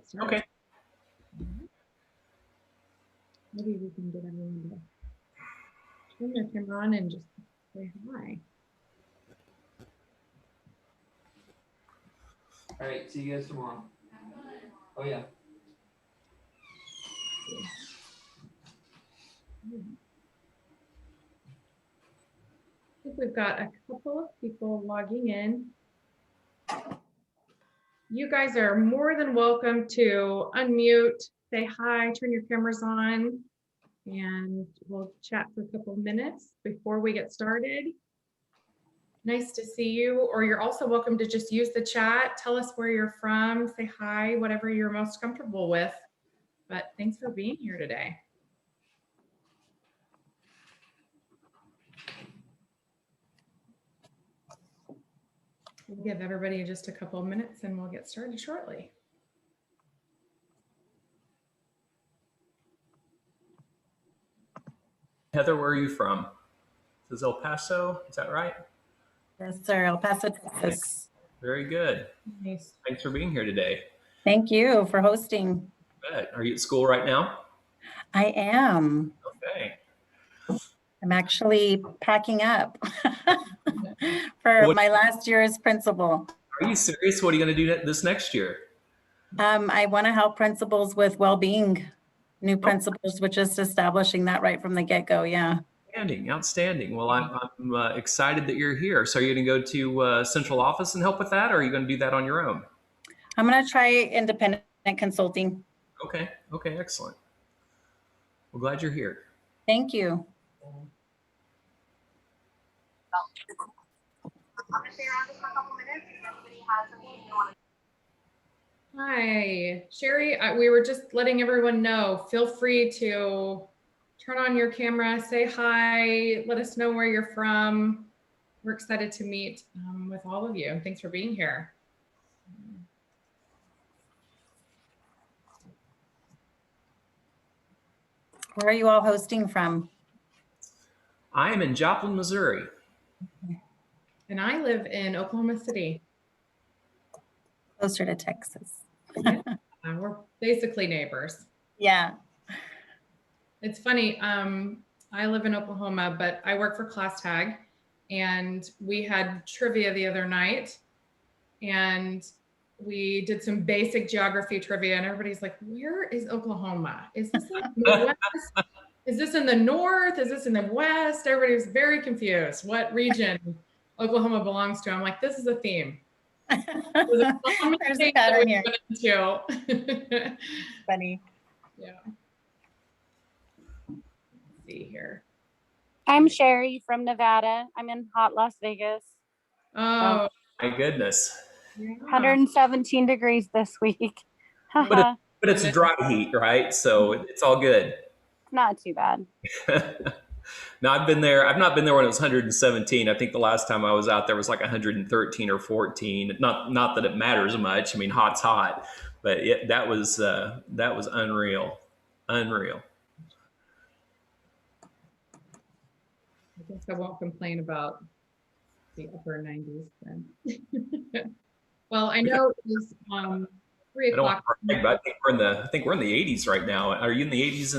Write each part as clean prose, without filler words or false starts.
get started. Okay. Maybe we can get everyone to turn their camera on and just say hi. All right. See you guys tomorrow. Oh, yeah. I think we've got a couple of people logging in. You guys are more than welcome to unmute, say hi, turn your cameras on, and we'll chat for a couple of minutes before we get started. Nice to see you, or you're also welcome to just use the chat. Tell us where you're from, say hi, whatever you're most comfortable with. But thanks for being here today. We'll give everybody just a couple of minutes and we'll get started shortly. Heather, where are you from? This is El Paso, is that right? Yes, sir. El Paso, Texas. Very good. Nice. Thanks for being here today. Thank you for hosting. Good. Are you at school right now? I am. Okay. I'm actually packing up for my last year as principal. Are you serious? What are you going to do this next year? I want to help principals with well-being, new principals, with just establishing that right from the get-go. Yeah. Outstanding. Outstanding. Well, I'm excited that you're here. So are you going to go to central office and help with that, or are you going to do that on your own? I'm going to try independent consulting. Okay. Okay. Excellent. Well, glad you're here. Thank you. Hi, Sherry. We were just letting everyone know, feel free to turn on your camera, say hi, let us know where you're from. We're excited to meet with all of you. Thanks for being here. Where are you all hosting from? I am in Joplin, Missouri. And I live in Oklahoma City. Closer to Texas. Yeah, we're basically neighbors. Yeah. It's funny, I live in Oklahoma, but I work for ClassTag, and we had trivia the other night, and we did some basic geography trivia, and everybody's like, where is Oklahoma? Is this like the West? Is this in the north? Is this in the west? Everybody was very confused what region Oklahoma belongs to. I'm like, this is a theme. There's a pattern here. Funny. Yeah. Let's see here. I'm Sherry from Nevada. I'm in hot Las Vegas. Oh, my goodness. Yeah. 117 degrees this week. But it's dry heat, right? So it's all good. Not too bad. No, I've been there. I've not been there when it was 117. I think the last time I was out there was like 113 or 14. Not that it matters much. I mean, hot's hot, but that was unreal. Unreal. I guess I won't complain about the upper 90s then. Well, I know it is 3 o'clock. I think we're in the 80s right now. Are you in the 80s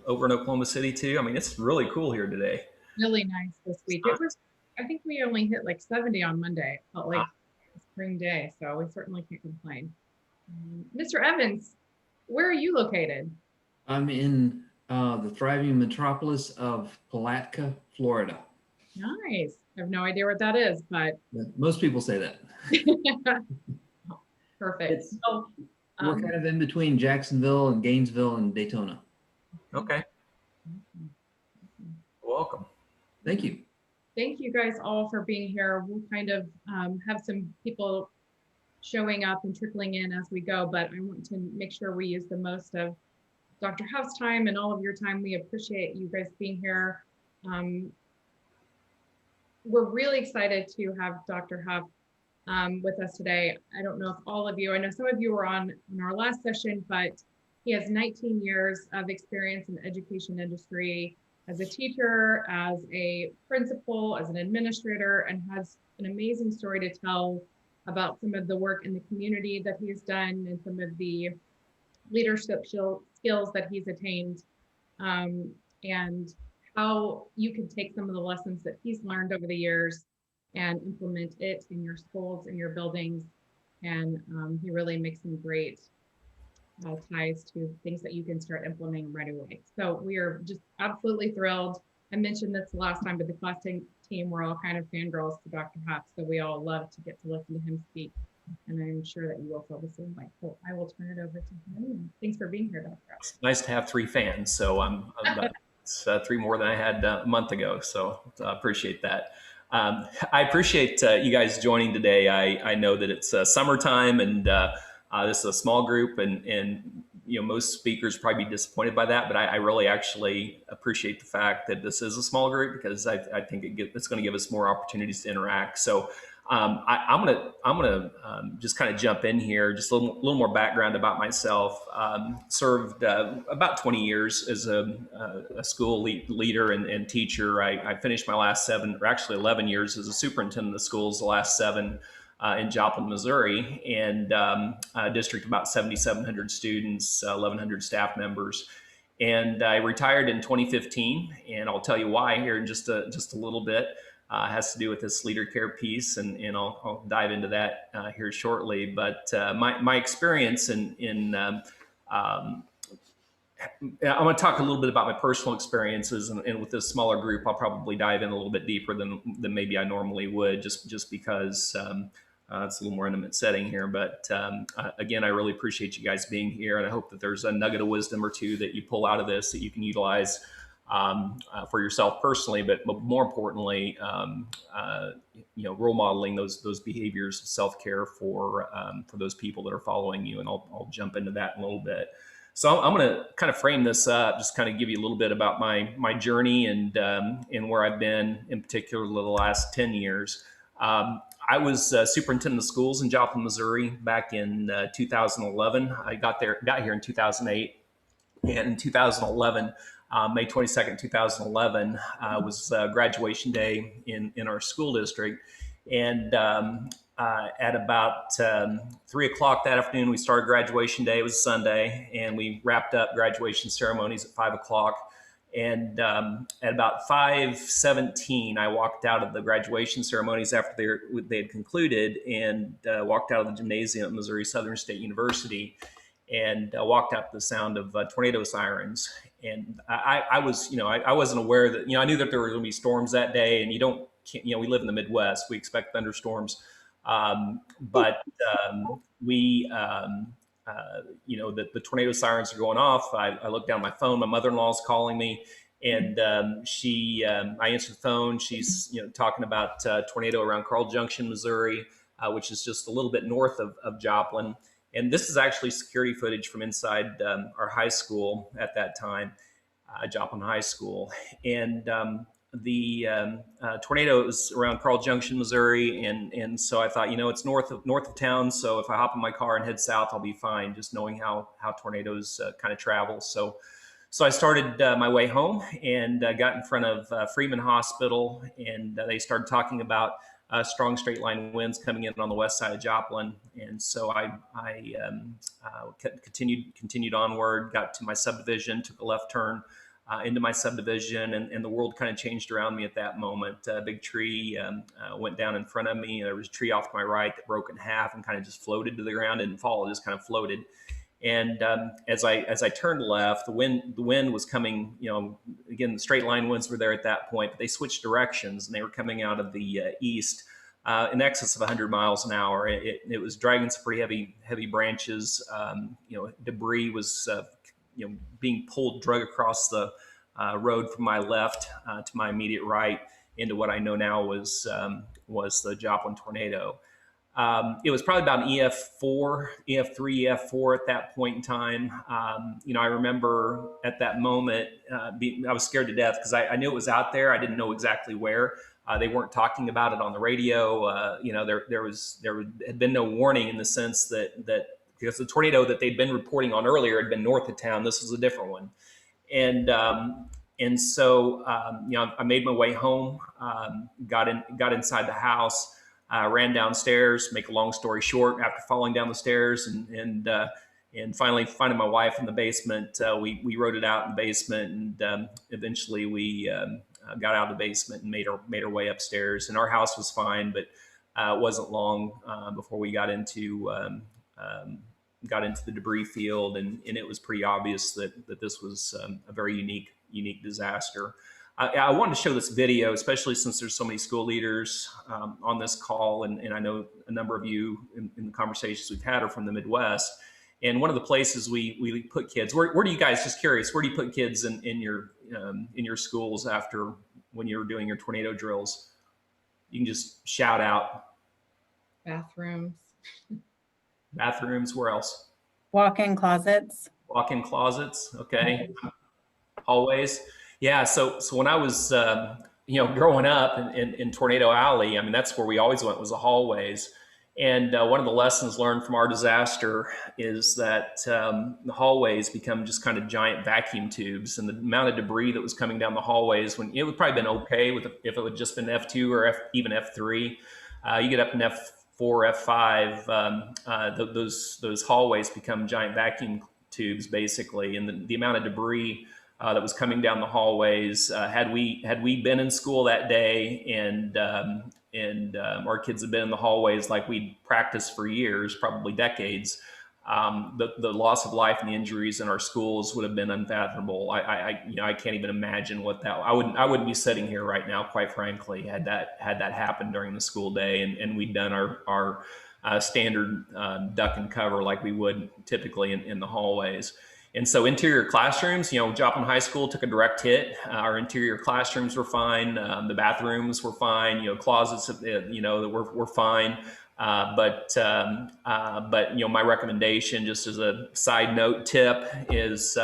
over in Oklahoma City too? I mean, it's really cool here today. Really nice this week. It was, I think we only hit like 70 on Monday. It felt like a spring day, so we certainly can't complain. Mr. Evans, where are you located? I'm in the thriving metropolis of Palatka, Florida. Nice. I have no idea what that is, but most people say that. Perfect. So, we're kind of in between Jacksonville and Gainesville and Daytona. Okay. Welcome. Thank you. Thank you guys all for being here. We'll kind of have some people showing up and trickling in as we go, but I want to make sure we use the most of Dr. Huff's time and all of your time. We appreciate you guys being here. We're really excited to have Dr. Huff with us today. I don't know if all of you, I know some of you were on our last session, but he has 19 years of experience in the education industry as a teacher, as a principal, as an administrator, and has an amazing story to tell about some of the work in the community that he's done and some of the leadership skills that he's attained, and how you can take some of the lessons that he's learned over the years and implement it in your schools and your buildings. And he really makes some great ties to things that you can start implementing right away. So we are just absolutely thrilled. I mentioned this last time, but the ClassTag team, we're all kind of fangirls to Dr. Huff. So we all love to get to listen to him speak. And I'm sure that you will feel the same way. So I will turn it over to him. And thanks for being here, Dr. Huff. It's nice to have 3 fans. So it's 3 more than I had a month ago. So I appreciate that. I appreciate you guys joining today. I know that it's summertime and this is a small group, and most speakers probably be disappointed by that, but I really actually appreciate the fact that this is a small group, because I think it's going to give us more opportunities to interact. So I'm gonna just kind of jump in here, just a little more background about myself. Served about 20 years as a school leader and teacher. I finished my last 11 years as a superintendent of schools, the last 7 in Joplin, Missouri, and a district of about 7,700 students, 1,100 staff members. And I retired in 2015, and I'll tell you why here in just a little bit. Has to do with this leader care piece, and I'll dive into that here shortly. But my experience in I'm going to talk a little bit about my personal experiences, and with this smaller group, I'll probably dive in a little bit deeper than maybe I normally would, just because it's a little more intimate setting here. But again, I really appreciate you guys being here, and I hope that there's a nugget of wisdom or two that you pull out of this that you can utilize for yourself personally, but more importantly, role modeling those behaviors of self-care for those people that are following you. And I'll jump into that in a little bit. So I'm going to kind of frame this up, just kind of give you a little bit about my journey and where I've been, in particular the last 10 years. I was superintendent of schools in Joplin, Missouri back in 2011. I got here in 2008, and in 2011. May 22nd, 2011 was graduation day in our school district. And at about 3 o'clock that afternoon, we started graduation day. It was Sunday, and we wrapped up graduation ceremonies at 5 o'clock. And at about 5:17, I walked out of the graduation ceremonies after they had concluded, and walked out of the gymnasium at Missouri Southern State University, and walked out to the sound of tornado sirens. And I wasn't aware that, I knew that there were going to be storms that day, and we live in the Midwest. We expect thunderstorms. But the tornado sirens are going off. I looked down at my phone. My mother-in-law's calling me, and I answered the phone. She's talking about tornado around Carl Junction, Missouri, which is just a little bit north of Joplin. And this is actually security footage from inside our high school at that time, Joplin High School. And the tornado was around Carl Junction, Missouri. And so I thought, it's north of town. So if I hop in my car and head south, I'll be fine, just knowing how tornadoes kind of travel. So I started my way home, and got in front of Freeman Hospital, and they started talking about strong straight line winds coming in on the west side of Joplin. And so I continued onward, got to my subdivision, took a left turn into my subdivision, and the world kind of changed around me at that moment. A big tree went down in front of me. There was a tree off to my right that broke in half and kind of just floated to the ground. Didn't fall, it just kind of floated. And as I turned left, the wind was coming. Again, the straight line winds were there at that point, but they switched directions, and they were coming out of the east in excess of 100 miles an hour. It was dragging some pretty heavy branches. Debris was being drug across the road from my left to my immediate right into what I know now was the Joplin tornado. It was probably about an EF3, EF4 at that point in time. I remember at that moment, I was scared to death because I knew it was out there. I didn't know exactly where. They weren't talking about it on the radio. There had been no warning in the sense that because the tornado that they'd been reporting on earlier had been north of town. This was a different one. And so I made my way home, got inside the house. ran downstairs. Make a long story short, after falling down the stairs and finally finding my wife in the basement, we wrote it out in the basement, and eventually we got out of the basement and made our way upstairs. And our house was fine, but it wasn't long before we got into the debris field, and it was pretty obvious that this was a very unique disaster. I wanted to show this video, especially since there's so many school leaders on this call, and I know a number of you in the conversations we've had are from the Midwest. And one of the places we put kids, where do you guys, just curious, where do you put kids in your schools after when you're doing your tornado drills? You can just shout out. Bathrooms. Bathrooms, where else? Walk-in closets. Walk-in closets, okay. Hallways. Yeah, so when I was growing up in Tornado Alley, I mean, that's where we always went, was the hallways. And one of the lessons learned from our disaster is that the hallways become just kind of giant vacuum tubes, and the amount of debris that was coming down the hallways, when it would probably been okay if it would just been F2 or even F3. You get up in F4, F5, those hallways become giant vacuum tubes basically, and the amount of debris that was coming down the hallways. Had we been in school that day and our kids had been in the hallways like we'd practiced for years, probably decades, the loss of life and the injuries in our schools would have been unfathomable. I can't even imagine what that. I wouldn't be sitting here right now, quite frankly, had that happened during the school day and we'd done our standard duck and cover like we would typically in the hallways. And so interior classrooms, Joplin High School took a direct hit. Our interior classrooms were fine. The bathrooms were fine. Closets, were fine. But my recommendation, just as a side note tip, is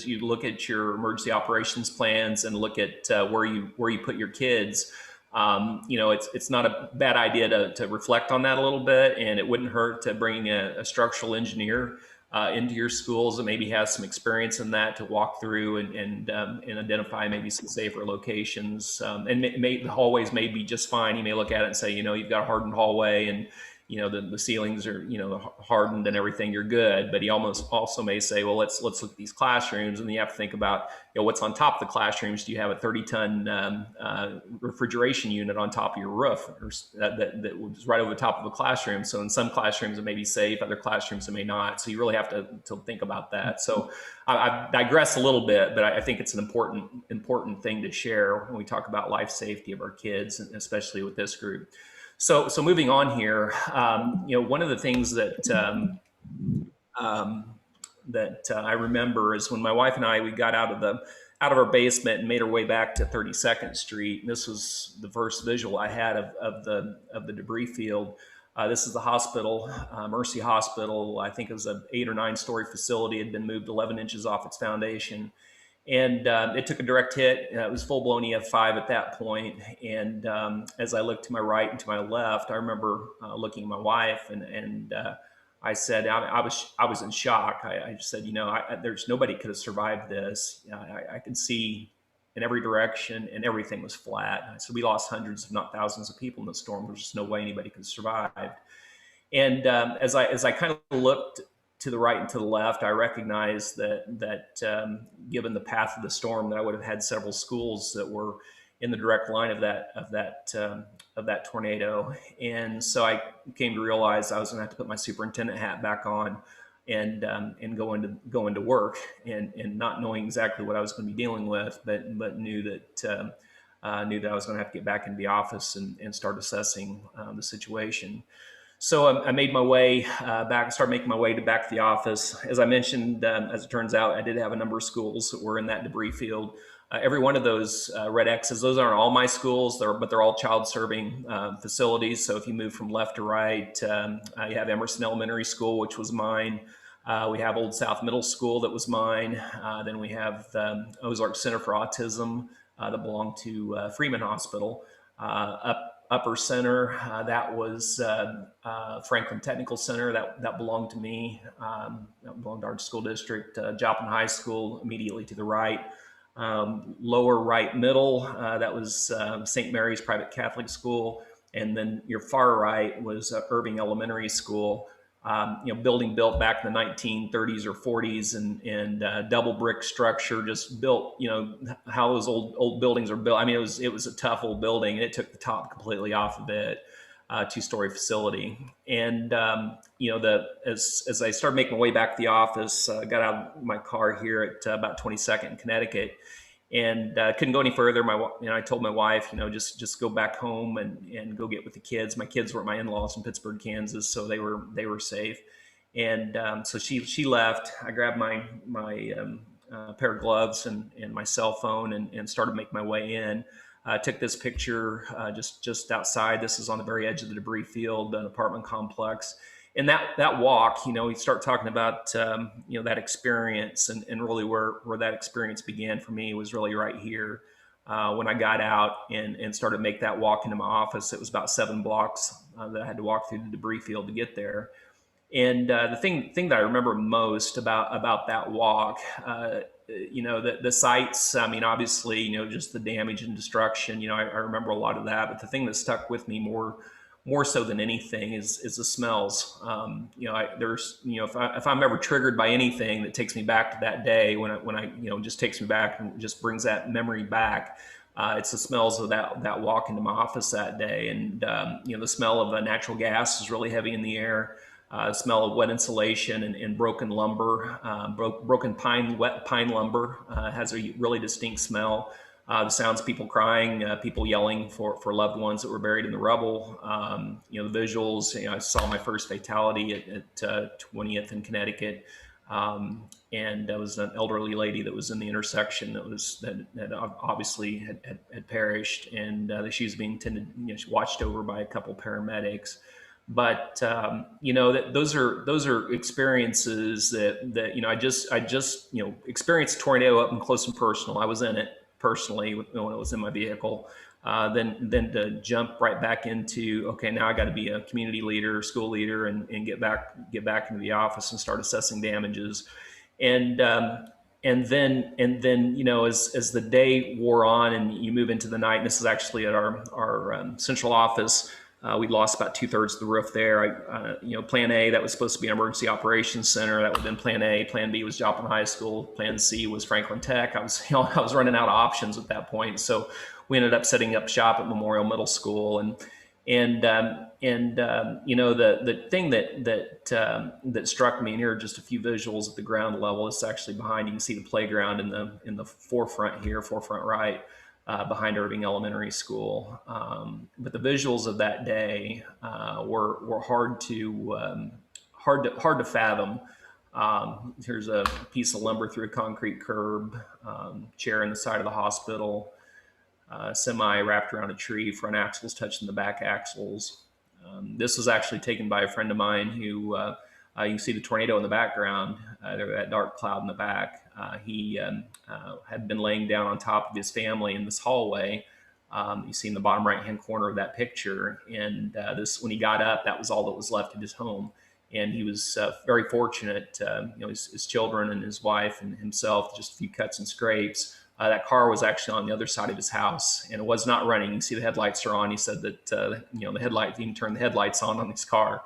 you look at your emergency operations plans and look at where you put your kids. It's not a bad idea to reflect on that a little bit, and it wouldn't hurt to bring a structural engineer into your schools that maybe has some experience in that to walk through and identify maybe some safer locations. And the hallways may be just fine. You may look at it and say, you've got a hardened hallway and the ceilings are hardened and everything, you're good. But he also may say, well, let's look at these classrooms, and you have to think about what's on top of the classrooms. Do you have a 30-ton refrigeration unit on top of your roof, or that was right over the top of a classroom? So in some classrooms it may be safe, other classrooms it may not. So you really have to think about that. So I digress a little bit, but I think it's an important thing to share when we talk about life safety of our kids, and especially with this group. So moving on here, one of the things that I remember is when my wife and we got out of our basement and made our way back to 32nd Street. And this was the first visual I had of the debris field. This is the hospital, Mercy Hospital. I think it was an 8 or 9 story facility. It had been moved 11 inches off its foundation. And it took a direct hit. It was full-blown EF5 at that point. And as I looked to my right and to my left, I remember looking at my wife, and I said, I was in shock. I just said, there's nobody could have survived this. I could see in every direction, and everything was flat. So we lost hundreds, if not thousands, of people in the storm. There's just no way anybody could have survived. And as I kind of looked to the right and to the left, I recognized that given the path of the storm, that I would have had several schools that were in the direct line of that tornado. And so I came to realize I was going to have to put my superintendent hat back on and go into work, and not knowing exactly what I was going to be dealing with, but knew that I was going to have to get back into the office and start assessing the situation. So I made my way back, started making my way back to the office. As I mentioned, as it turns out, I did have a number of schools that were in that debris field. Every one of those red X's, those aren't all my schools, but they're all child-serving facilities. So if you move from left to right, you have Emerson Elementary School, which was mine. We have Old South Middle School that was mine. Then we have Ozark Center for Autism that belonged to Freeman Hospital. Upper Center, that was Franklin Technical Center, that belonged to me, that belonged to our school district. Joplin High School immediately to the right. Lower right middle, that was St. Mary's Private Catholic School. And then your far right was Irving Elementary School. Building built back in the 1930s or 40s, and double brick structure, just built. How those old buildings are built. I mean, it was a tough old building, and it took the top completely off of it. Two-story facility, and as I started making my way back to the office, got out of my car here at about 22nd in Connecticut, and couldn't go any further. I told my wife, just go back home and go get with the kids. My kids were at my in-laws in Pittsburgh, Kansas, so they were safe. And so she left. I grabbed my pair of gloves and my cell phone and started making my way in. Took this picture just outside. This is on the very edge of the debris field, an apartment complex. And that walk, we start talking about, that experience, and really where that experience began for me was really right here. When I got out and started to make that walk into my office, it was about 7 blocks that I had to walk through the debris field to get there. And the thing that I remember most about that walk, the sights, I mean, obviously, just the damage and destruction, I remember a lot of that, but the thing that stuck with me more so than anything is the smells. If I'm ever triggered by anything that takes me back to that day, when I just takes me back and just brings that memory back, it's the smells of that walk into my office that day. And, the smell of natural gas is really heavy in the air. Smell of wet insulation and broken lumber, wet pine lumber has a really distinct smell. The sounds of people crying, people yelling for loved ones that were buried in the rubble. The visuals. I saw my first fatality at 20th in Connecticut, and there was an elderly lady that was in the intersection that obviously had perished, and she was being watched over by a couple paramedics. But those are experiences that I just experienced a tornado up and close and personal. I was in it personally when it was in my vehicle. Then to jump right back into, okay, now I got to be a community leader, school leader, and get back into the office and start assessing damages. And then as the day wore on and you move into the night, and this is actually at our central office. We'd lost about 2/3 of the roof there. Plan A, that was supposed to be an emergency operations center. That would have been Plan A. Plan B was Joplin High School. Plan C was Franklin Tech. I was running out of options at that point. So we ended up setting up shop at Memorial Middle School. And the thing that struck me, and here are just a few visuals at the ground level. It's actually behind. You can see the playground in the forefront here, forefront right. Behind Irving Elementary School, but the visuals of that day were hard to fathom. Here's a piece of lumber through a concrete curb, chair in the side of the hospital, semi wrapped around a tree, front axles touching the back axles. This was actually taken by a friend of mine who you can see the tornado in the background, that dark cloud in the back. He had been laying down on top of his family in this hallway. You see in the bottom right-hand corner of that picture. And when he got up, that was all that was left of his home. And he was very fortunate, his children and his wife and himself, just a few cuts and scrapes. That car was actually on the other side of his house, and it was not running. You see the headlights are on. He said that the headlight, he can turn the headlights on his car.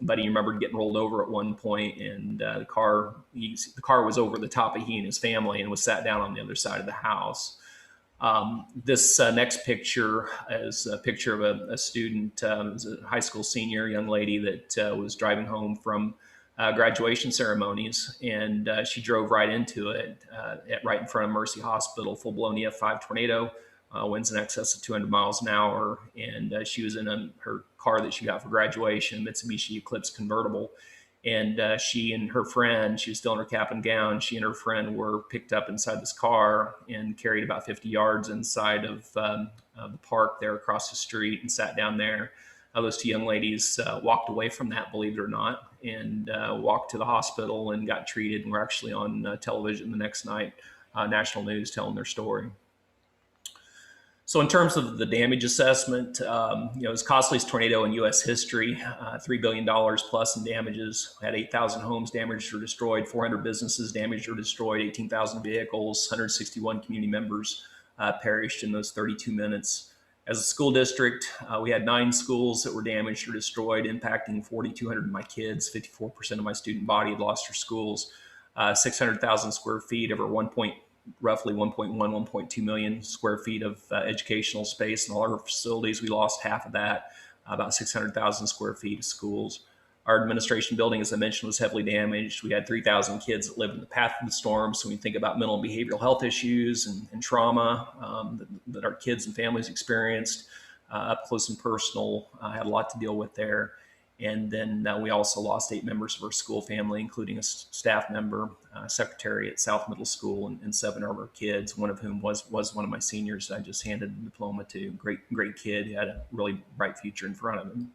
But he remembered getting rolled over at one point, and the car was over the top of he and his family and was sat down on the other side of the house. This next picture is a picture of a student, a high school senior, young lady that was driving home from graduation ceremonies, and she drove right into it, right in front of Mercy Hospital, full-blown EF5 tornado. Winds in excess of 200 miles an hour, and she was in her car that she got for graduation, Mitsubishi Eclipse convertible. And she and her friend, she was still in her cap and gown, she and her friend were picked up inside this car and carried about 50 yards inside of the park there across the street and sat down there. Those two young ladies walked away from that, believe it or not, and walked to the hospital and got treated, and were actually on television the next night, national news, telling their story. So in terms of the damage assessment, it was costliest tornado in U.S. history, $3 billion plus in damages. We had 8,000 homes damaged or destroyed, 400 businesses damaged or destroyed, 18,000 vehicles, 161 community members perished in those 32 minutes. As a school district, we had 9 schools that were damaged or destroyed, impacting 4,200 of my kids. 54% of my student body had lost their schools. 600,000 square feet, over roughly 1.1, 1.2 million square feet of educational space in all our facilities. We lost half of that, about 600,000 square feet of schools. Our administration building, as I mentioned, was heavily damaged. We had 3,000 kids that lived in the path of the storm. So when you think about mental and behavioral health issues and trauma that our kids and families experienced, up close and personal, had a lot to deal with there. And then we also lost 8 members of our school family, including a staff member, secretary at South Middle School, and 7 of our kids, one of whom was one of my seniors that I just handed the diploma to. Great kid. He had a really bright future in front of him.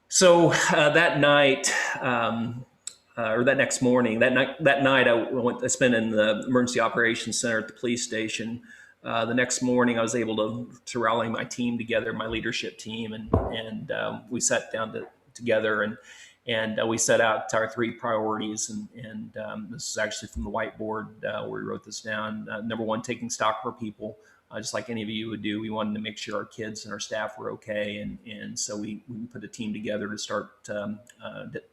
So that night, or that next morning, that night I spent in the Emergency Operations Center at the police station. The next morning, I was able to rally my team together, my leadership team, and we sat down together and we set out our 3 priorities. And this is actually from the whiteboard where we wrote this down. Number 1, taking stock of our people. Just like any of you would do, we wanted to make sure our kids and our staff were okay. And so we put a team together to start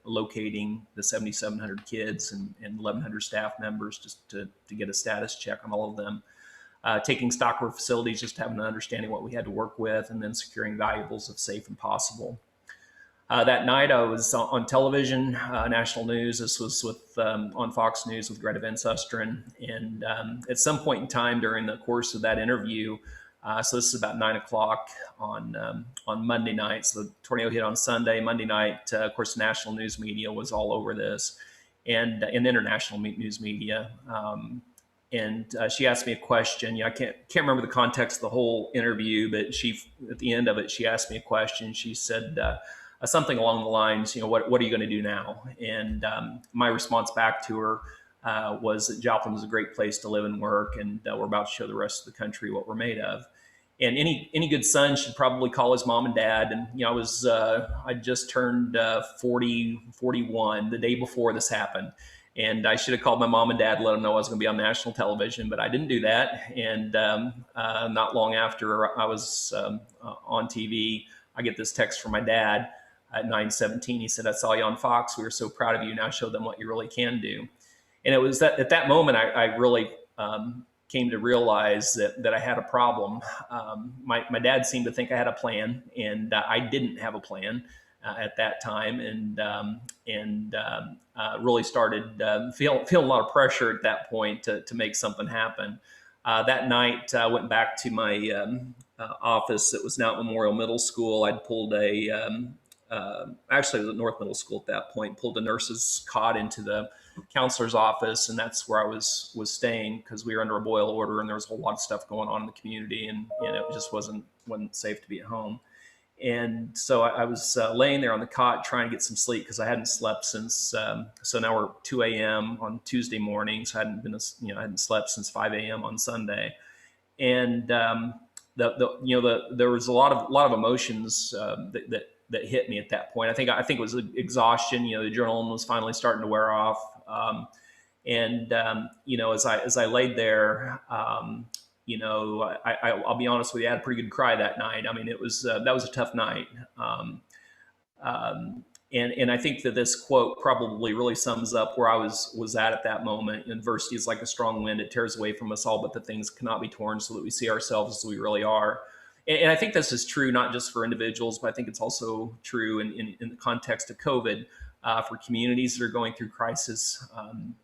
locating the 7,700 kids and 1,100 staff members just to get a status check on all of them. Taking stock of our facilities, just having an understanding what we had to work with, and then securing valuables if safe and possible. That night I was on television, national news. This was on Fox News with Greta Van Susteren. And at some point in time during the course of that interview, so this is about 9 o'clock on Monday night. So the tornado hit on Sunday. Monday night, of course, national news media was all over this, and international news media. And she asked me a question. I can't remember the context of the whole interview, but at the end of it, she asked me a question. She said something along the lines, what are you going to do now? And my response back to her was that Joplin was a great place to live and work, and we're about to show the rest of the country what we're made of. And any good son should probably call his mom and dad. And I just turned 41 the day before this happened. And I should have called my mom and dad, let them know I was going to be on national television, but I didn't do that. And not long after I was on TV, I get this text from my dad at 9:17. He said, "I saw you on Fox. We were so proud of you. Now show them what you really can do." And it was at that moment I really came to realize that I had a problem. My dad seemed to think I had a plan, and I didn't have a plan at that time, and really started feeling a lot of pressure at that point to make something happen. That night, I went back to my office that was now at Memorial Middle School. I'd pulled actually it was at North Middle School at that point, pulled a nurse's cot into the counselor's office, and that's where I was staying because we were under a boil order and there was a whole lot of stuff going on in the community, and it just wasn't safe to be at home. And so I was laying there on the cot trying to get some sleep because I hadn't slept since. So now we're 2 a.m. on Tuesday morning, so I hadn't slept since 5 a.m. on Sunday, and there was a lot of emotions that hit me at that point. I think it was exhaustion. The adrenaline was finally starting to wear off, and as I laid there. I'll be honest with you, I had a pretty good cry that night. I mean, that was a tough night. And I think that this quote probably really sums up where I was at that moment. Adversity is like a strong wind. It tears away from us all, but the things cannot be torn, so that we see ourselves as we really are. And I think this is true, not just for individuals, but I think it's also true in the context of COVID for communities that are going through crisis, and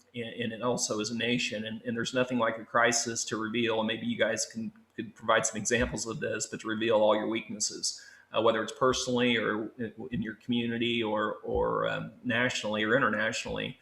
it also as a nation. And there's nothing like a crisis to reveal, and maybe you guys could provide some examples of this, but to reveal all your weaknesses, whether it's personally or in your community or nationally or internationally.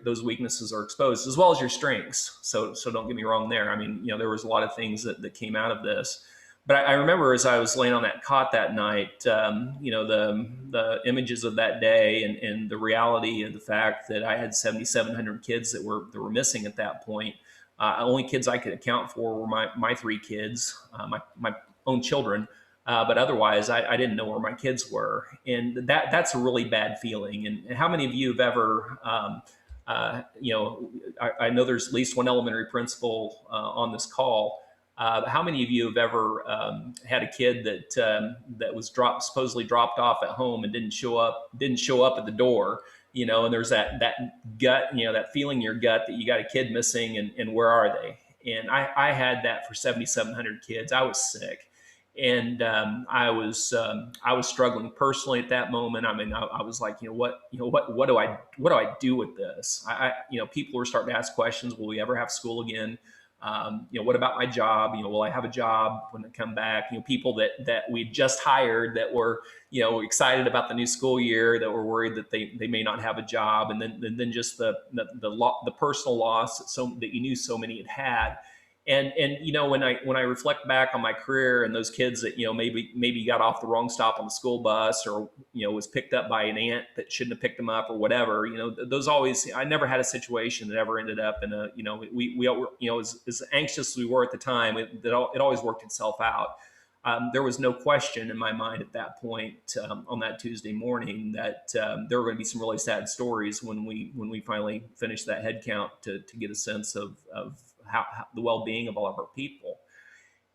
Those weaknesses are exposed as well as your strengths. So don't get me wrong there. I mean, there was a lot of things that came out of this. But I remember as I was laying on that cot that night, the images of that day and the reality of the fact that I had 7,700 kids that were missing at that point. Only kids I could account for were my 3 kids, my own children. But otherwise, I didn't know where my kids were. And that's a really bad feeling. And how many of you have ever, I know there's at least one elementary principal on this call. How many of you have ever had a kid that was supposedly dropped off at home and didn't show up at the door? And there's that gut, that feeling in your gut that you got a kid missing, and where are they? And I had that for 7,700 kids. I was sick, and I was struggling personally at that moment. I mean, I was like, what do I do with this? People were starting to ask questions. Will we ever have school again? What about my job? Will I have a job when I come back? People that we just hired that were, excited about the new school year, that were worried that they may not have a job, and then just the personal loss that you knew so many had. And when I reflect back on my career and those kids that maybe got off the wrong stop on the school bus, or was picked up by an aunt that shouldn't have picked them up, or whatever, those always, I never had a situation that ever ended up in a, we as anxious as we were at the time, it always worked itself out. There was no question in my mind at that point, on that Tuesday morning, that there were going to be some really sad stories when we finally finished that head count to get a sense of how the well-being of all of our people.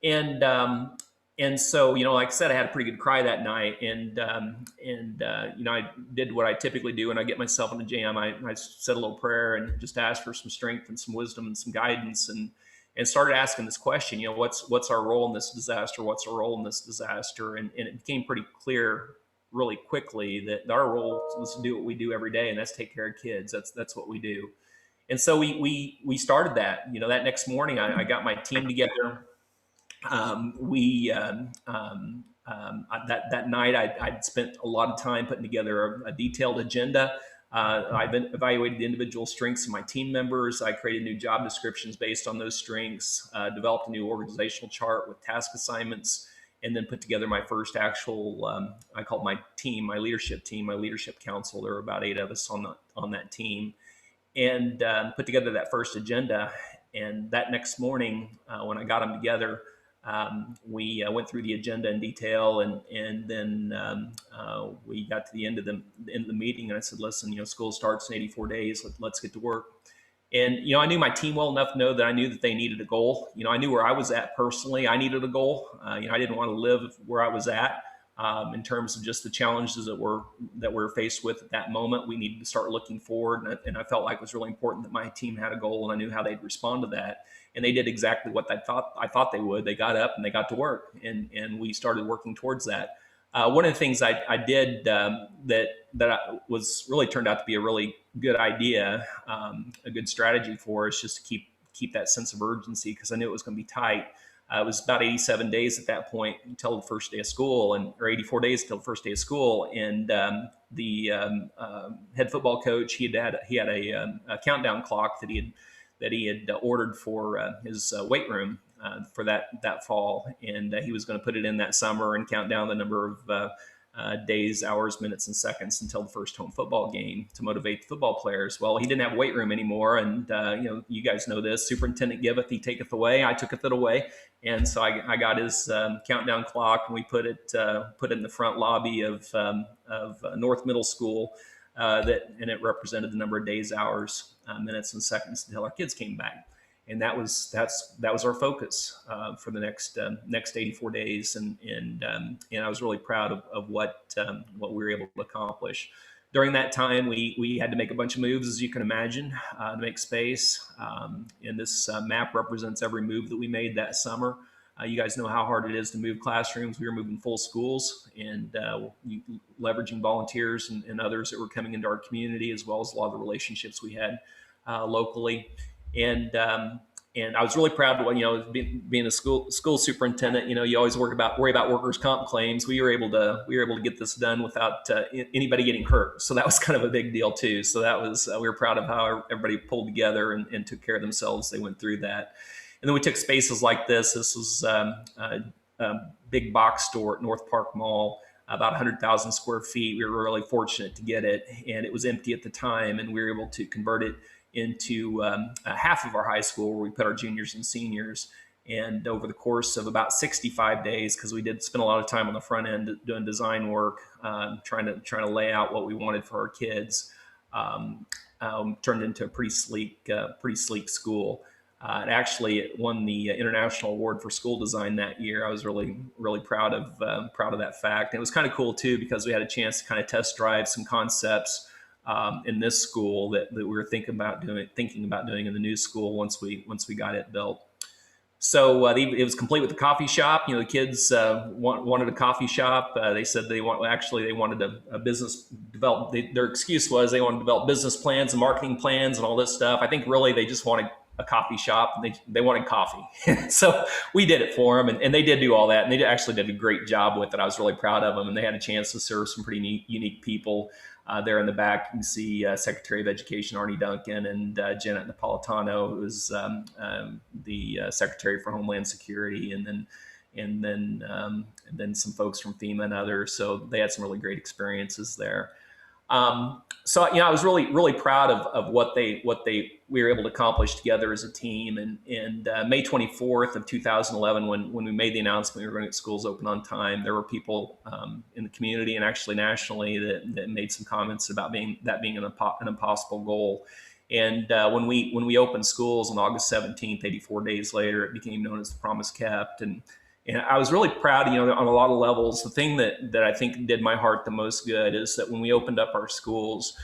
And so, like I said, I had a pretty good cry that night, and I did what I typically do when I get myself in a jam. I said a little prayer and just asked for some strength and some wisdom and some guidance, and started asking this question, what's our role in this disaster? What's our role in this disaster? And it became pretty clear really quickly that our role was to do what we do every day, and that's take care of kids. That's what we do. And so we started that. That next morning, I got my team together. That night, I'd spent a lot of time putting together a detailed agenda. I've evaluated the individual strengths of my team members. I created new job descriptions based on those strengths, developed a new organizational chart with task assignments, and then put together my first actual, I called my team, my leadership team, my leadership council. There were about 8 of us on that team, and put together that first agenda. And that next morning, when I got them together, we went through the agenda in detail, and then we got to the end of the meeting, and I said, listen, school starts in 84 days. Let's get to work. And I knew my team well enough to know that I knew that they needed a goal. I knew where I was at personally. I needed a goal. I didn't want to live where I was at. In terms of just the challenges that we're faced with at that moment. We needed to start looking forward, and I felt like it was really important that my team had a goal, and I knew how they'd respond to that. And they did exactly what I thought they would. They got up and they got to work, and we started working towards that. One of the things I did that was really turned out to be a really good idea, a good strategy for us, just to keep that sense of urgency, because I knew it was going to be tight. It was about 87 days at that point until the first day of school, or 84 days until the first day of school. And the head football coach, he had a countdown clock that he had ordered for his weight room for that fall, and he was going to put it in that summer and count down the number of days, hours, minutes, and seconds until the first home football game to motivate the football players. Well, he didn't have a weight room anymore, and you guys know this: superintendent giveth, he taketh away. I tooketh it away, and so I got his countdown clock, and we put it in the front lobby of North Middle School, and it represented the number of days, hours, minutes, and seconds until our kids came back. And that was our focus for the next 84 days, and I was really proud of what we were able to accomplish. During that time, we had to make a bunch of moves, as you can imagine, to make space. And this map represents every move that we made that summer. You guys know how hard it is to move classrooms. We were moving full schools, and leveraging volunteers and others that were coming into our community, as well as a lot of the relationships we had locally. And I was really proud of being a school superintendent. You always worry about workers' comp claims. We were able to get this done without anybody getting hurt. So that was kind of a big deal too. So that was we were proud of how everybody pulled together and took care of themselves. They went through that, and then we took spaces like this. This was a big box store at North Park Mall, about 100,000 square feet. We were really fortunate to get it, and it was empty at the time, and we were able to convert it into half of our high school, where we put our juniors and seniors. And over the course of about 65 days, because we did spend a lot of time on the front end doing design work, trying to lay out what we wanted for our kids, turned into a pretty sleek school. It actually won the International Award for School Design that year. I was really, really proud of that fact. And it was kind of cool too, because we had a chance to kind of test drive some concepts in this school that we were thinking about doing in the new school once we got it built. So it was complete with the coffee shop. The kids wanted a coffee shop. They said they wanted a business develop. Their excuse was they wanted to develop business plans and marketing plans and all this stuff. I think really they just wanted a coffee shop. And they wanted coffee. So we did it for them, and they did do all that. And they actually did a great job with it. I was really proud of them, and they had a chance to serve some pretty unique people. There in the back, you can see Secretary of Education Arnie Duncan and Janet Napolitano, who was the Secretary for Homeland Security, and then some folks from FEMA and others. So they had some really great experiences there. So I was really, really proud of what we were able to accomplish together as a team. And May 24th of 2011, when we made the announcement we were going to get schools open on time, there were people in the community and actually nationally that made some comments about that being an impossible goal. And when we opened schools on August 17th, 84 days later, it became known as the Promise Kept. And I was really proud, on a lot of levels. The thing that I think did my heart the most good is that when we opened up our schools,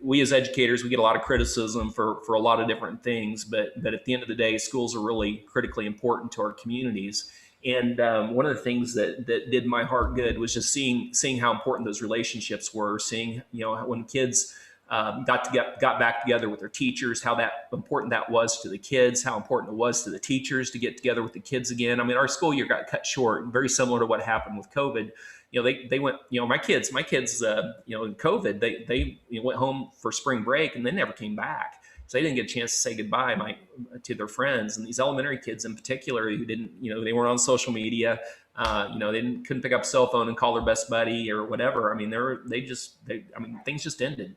we as educators, we get a lot of criticism for a lot of different things, but at the end of the day, schools are really critically important to our communities. And one of the things that did my heart good was just seeing how important those relationships were, seeing, when kids got back together with their teachers, how important that was to the kids, how important it was to the teachers to get together with the kids again. I mean, our school year got cut short, very similar to what happened with COVID. They went, my kids, in COVID, they went home for spring break and they never came back. So they didn't get a chance to say goodbye to their friends. And these elementary kids in particular who didn't, they weren't on social media, they couldn't pick up a cell phone and call their best buddy or whatever. I mean, things just ended.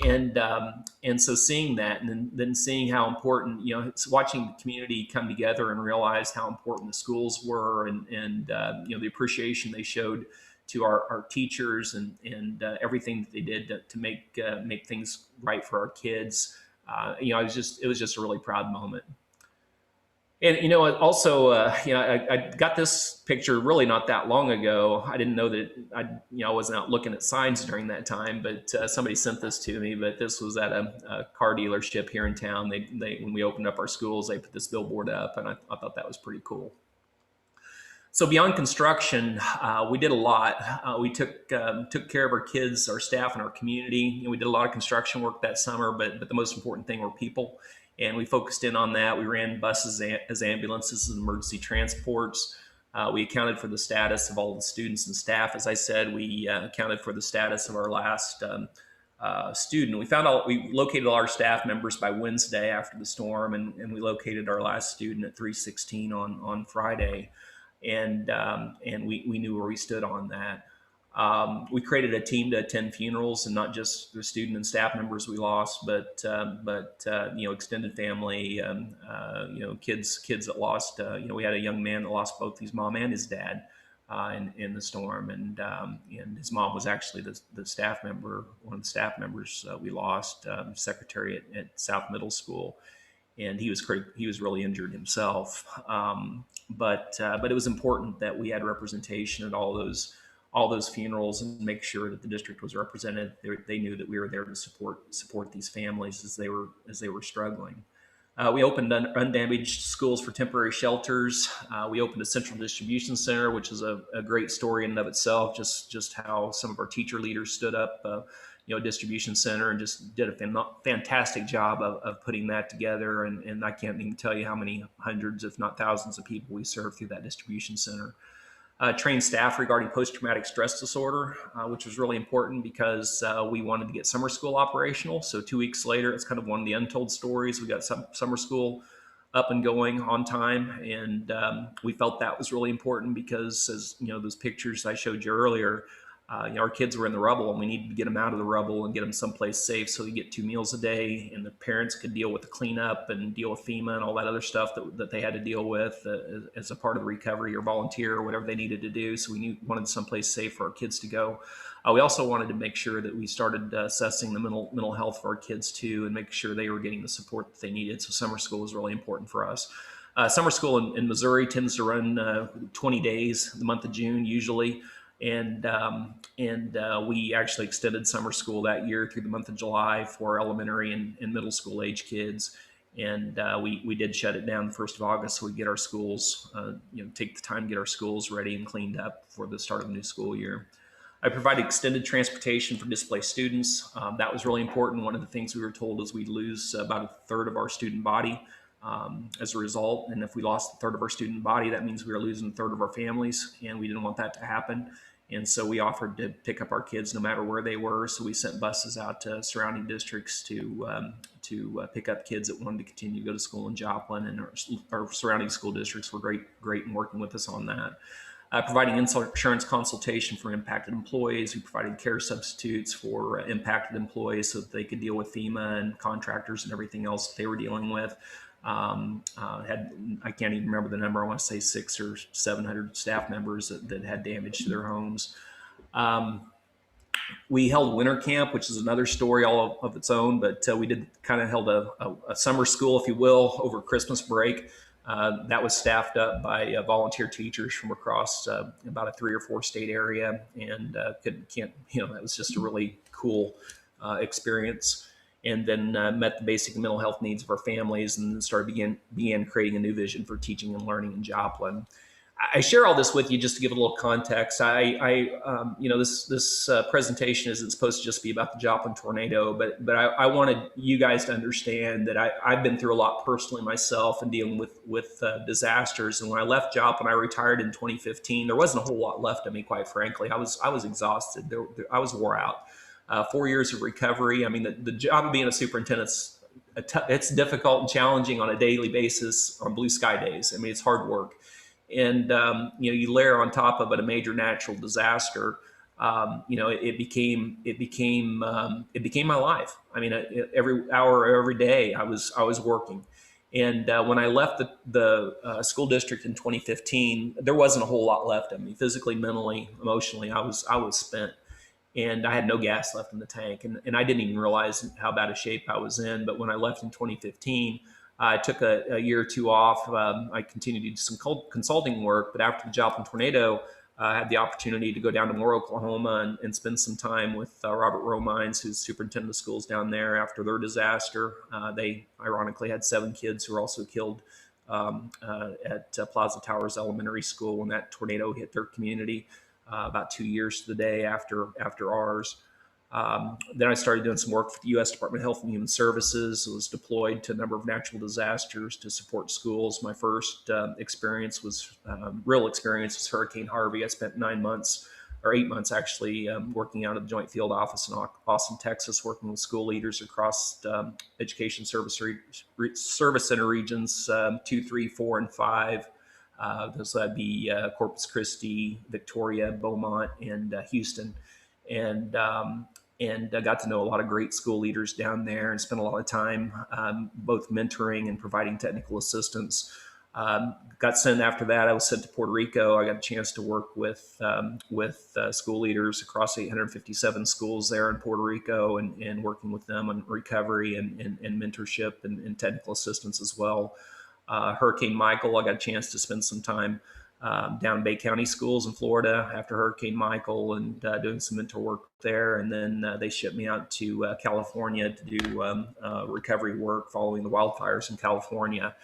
And so seeing that, and then seeing how important, it's watching the community come together and realize how important the schools were, and the appreciation they showed to our teachers and everything that they did to make things right for our kids. It was just a really proud moment. And also, I got this picture really not that long ago. I didn't know that I wasn't out looking at signs during that time, but somebody sent this to me. But this was at a car dealership here in town. They when we opened up our schools, they put this billboard up, and I thought that was pretty cool. So beyond construction, we did a lot. We took care of our kids, our staff, and our community. We did a lot of construction work that summer, but the most important thing were people. And we focused in on that. We ran buses as ambulances and emergency transports. We accounted for the status of all the students and staff. As I said, we accounted for the status of our last student. We located all our staff members by Wednesday after the storm, and we located our last student at 3:16 on Friday. And we knew where we stood on that. We created a team to attend funerals, and not just the student and staff members we lost, but extended family, kids that lost. We had a young man that lost both his mom and his dad in the storm, and his mom was actually the staff member, one of the staff members we lost, secretary at South Middle School, and he was really injured himself. But it was important that we had representation at all those funerals and make sure that the district was represented. They knew that we were there to support these families as they were struggling. We opened undamaged schools for temporary shelters. We opened a central distribution center, which is a great story in and of itself. Just how some of our teacher leaders stood up, a distribution center, and just did a fantastic job of putting that together. And I can't even tell you how many hundreds, if not thousands, of people we served through that distribution center. Trained staff regarding post-traumatic stress disorder, which was really important because we wanted to get summer school operational. So 2 weeks later, it's kind of one of the untold stories. We got summer school up and going on time, and we felt that was really important because, as those pictures I showed you earlier, our kids were in the rubble, and we needed to get them out of the rubble and get them someplace safe so they get 2 meals a day, and the parents could deal with the cleanup and deal with FEMA and all that other stuff that they had to deal with as a part of the recovery or volunteer or whatever they needed to do. So we wanted someplace safe for our kids to go. We also wanted to make sure that we started assessing the mental health of our kids too, and make sure they were getting the support that they needed. So summer school was really important for us. Summer school in Missouri tends to run 20 days, the month of June usually. And we actually extended summer school that year through the month of July for elementary and middle school age kids. And we did shut it down the 1st of August, so we get our schools, take the time to get our schools ready and cleaned up for the start of the new school year. I provided extended transportation for displaced students. That was really important. One of the things we were told is we'd lose about a third of our student body as a result. And if we lost a third of our student body, that means we were losing a third of our families, and we didn't want that to happen. And so we offered to pick up our kids no matter where they were. So we sent buses out to surrounding districts to pick up kids that wanted to continue to go to school in Joplin, and our surrounding school districts were great in working with us on that. Providing insurance consultation for impacted employees. We provided care substitutes for impacted employees so that they could deal with FEMA and contractors and everything else that they were dealing with. I can't even remember the number. I want to say 600 or 700 staff members that had damage to their homes. We held winter camp, which is another story all of its own, but we did kind of held a summer school, if you will, over Christmas break. That was staffed up by volunteer teachers from across about a 3 or 4 state area, and that was just a really cool experience. And then met the basic mental health needs of our families, and then began creating a new vision for teaching and learning in Joplin. I share all this with you just to give it a little context. This presentation isn't supposed to just be about the Joplin tornado, but I wanted you guys to understand that I've been through a lot personally myself in dealing with disasters. And when I left Joplin, I retired in 2015. There wasn't a whole lot left of me, quite frankly. I was exhausted. I was wore out. 4 years of recovery. I mean, the job of being a superintendent, it's difficult and challenging on a daily basis on blue sky days. I mean, it's hard work. And, you layer on top of it a major natural disaster. It became my life. I mean, every hour, every day I was working. And when I left the school district in 2015, there wasn't a whole lot left of me physically, mentally, emotionally. I was spent. And I had no gas left in the tank. And I didn't even realize how bad a shape I was in. But when I left in 2015, I took a year or two off. I continued to do some consulting work. But after the Joplin tornado, I had the opportunity to go down to Moore, Oklahoma, and spend some time with Robert Romines, who's superintendent of schools down there after their disaster. They ironically had 7 kids who were also killed at Plaza Towers Elementary School when that tornado hit their community. About 2 years to the day after ours. Then I started doing some work for the U.S. Department of Health and Human Services. I was deployed to a number of natural disasters to support schools. My first real experience was Hurricane Harvey. I spent 9 months, or 8 months actually, working out of the Joint Field Office in Austin, Texas, working with school leaders across education service center regions 2, 3, 4, and 5. Those would be Corpus Christi, Victoria, Beaumont, and Houston. And I got to know a lot of great school leaders down there and spent a lot of time both mentoring and providing technical assistance. Got sent after that. I was sent to Puerto Rico. I got a chance to work with school leaders across 857 schools there in Puerto Rico, and working with them on recovery and mentorship and technical assistance as well. Hurricane Michael, I got a chance to spend some time down in Bay County schools in Florida after Hurricane Michael, and doing some mentor work there. And then they shipped me out to California to do recovery work following the wildfires in California.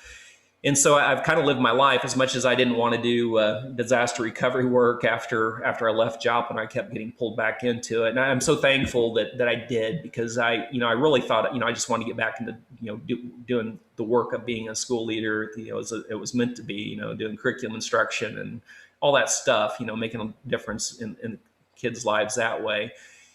And so I've kind of lived my life. As much as I didn't want to do disaster recovery work after I left Joplin, I kept getting pulled back into it. And I'm so thankful that I did, because I really thought, I just wanted to get back into, doing the work of being a school leader. It was meant to be, doing curriculum instruction and all that stuff, making a difference in kids' lives that way.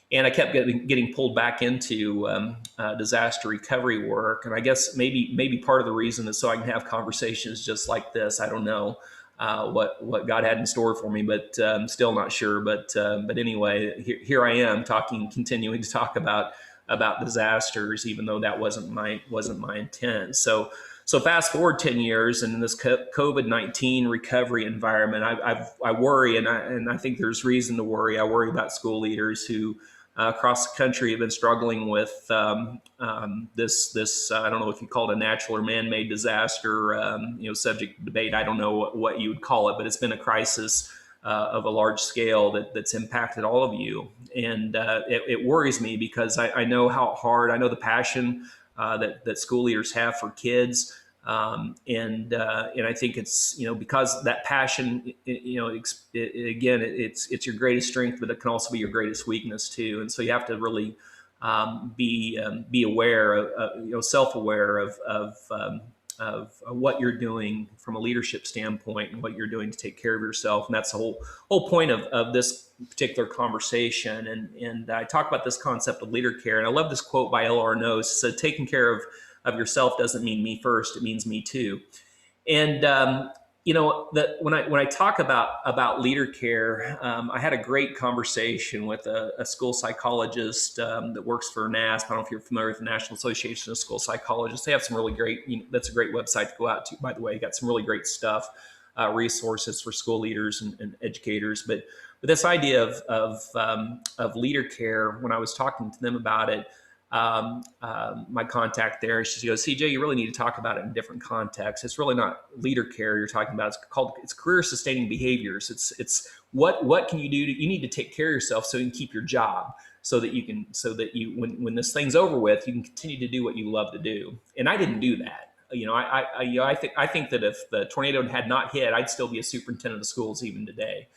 And I kept getting pulled back into disaster recovery work. And I guess maybe part of the reason is so I can have conversations just like this. I don't know what God had in store for me, but I'm still not sure. But anyway, here I am continuing to talk about disasters, even though that wasn't my intent. So So fast forward 10 years, and in this COVID-19 recovery environment, I worry, and I think there's reason to worry. I worry about school leaders who across the country have been struggling with this I don't know if you call it a natural or man-made disaster, subject to debate. I don't know what you would call it, but it's been a crisis of a large scale that's impacted all of you. And it worries me because I know how hard, I know the passion that school leaders have for kids. And I think it's, because that passion, again, it's your greatest strength, but it can also be your greatest weakness too. And so you have to really be aware, self-aware of what you're doing from a leadership standpoint and what you're doing to take care of yourself. And that's the whole point of this particular conversation. And I talk about this concept of leader care. And I love this quote by L.R. Noce. It said, taking care of yourself doesn't mean me first, it means me too. And when I talk about leader care, I had a great conversation with a school psychologist that works for NASP. I don't know if you're familiar with the National Association of School Psychologists. They have some really great, that's a great website to go out to, by the way. You got some really great stuff, resources for school leaders and educators. But this idea of leader care, when I was talking to them about it, my contact there, she goes, CJ, you really need to talk about it in different contexts. It's really not leader care you're talking about. It's career sustaining behaviors. It's what can you do you need to take care of yourself so you can keep your job, so that you when this thing's over with, you can continue to do what you love to do. And I didn't do that. I think that if the tornado had not hit, I'd still be a superintendent of schools even today.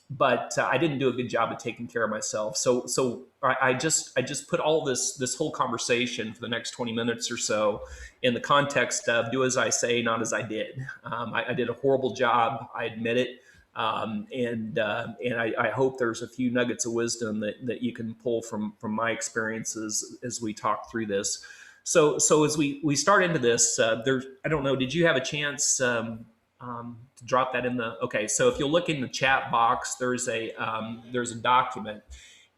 But I didn't do a good job of taking care of myself. So I just put all this whole conversation for the next 20 minutes or so in the context of do as I say, not as I did. I did a horrible job. I admit it. And I hope there's a few nuggets of wisdom that you can pull from my experiences as we talk through this. So as we start into this, I don't know, did you have a chance to drop that in the, okay. So if you'll look in the chat box, there's a document,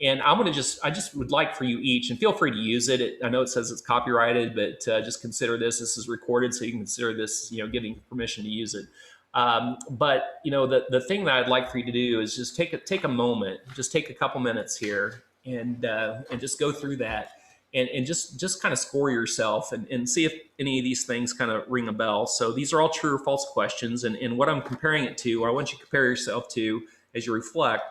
and I just would like for you each, and feel free to use it. I know it says it's copyrighted, but just consider this is recorded. So you can consider this, giving permission to use it. But the thing that I'd like for you to do is just take a moment, just take a couple minutes here and just go through that. And just kind of score yourself and see if any of these things kind of ring a bell. So these are all true or false questions. And what I'm comparing it to, or I want you to compare yourself to as you reflect,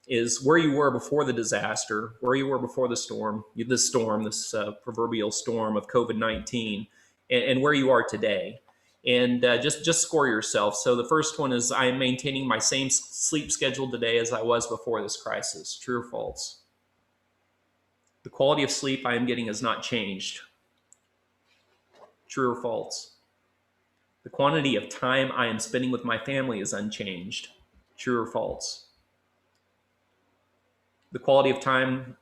is where you were before the disaster, where you were before this proverbial storm of COVID-19, and where you are today. And just score yourself. So the first one is, I am maintaining my same sleep schedule today as I was before this crisis. True or false? The quality of sleep I am getting has not changed. True or false? The quantity of time I am spending with my family is unchanged. True or false? The quality of time,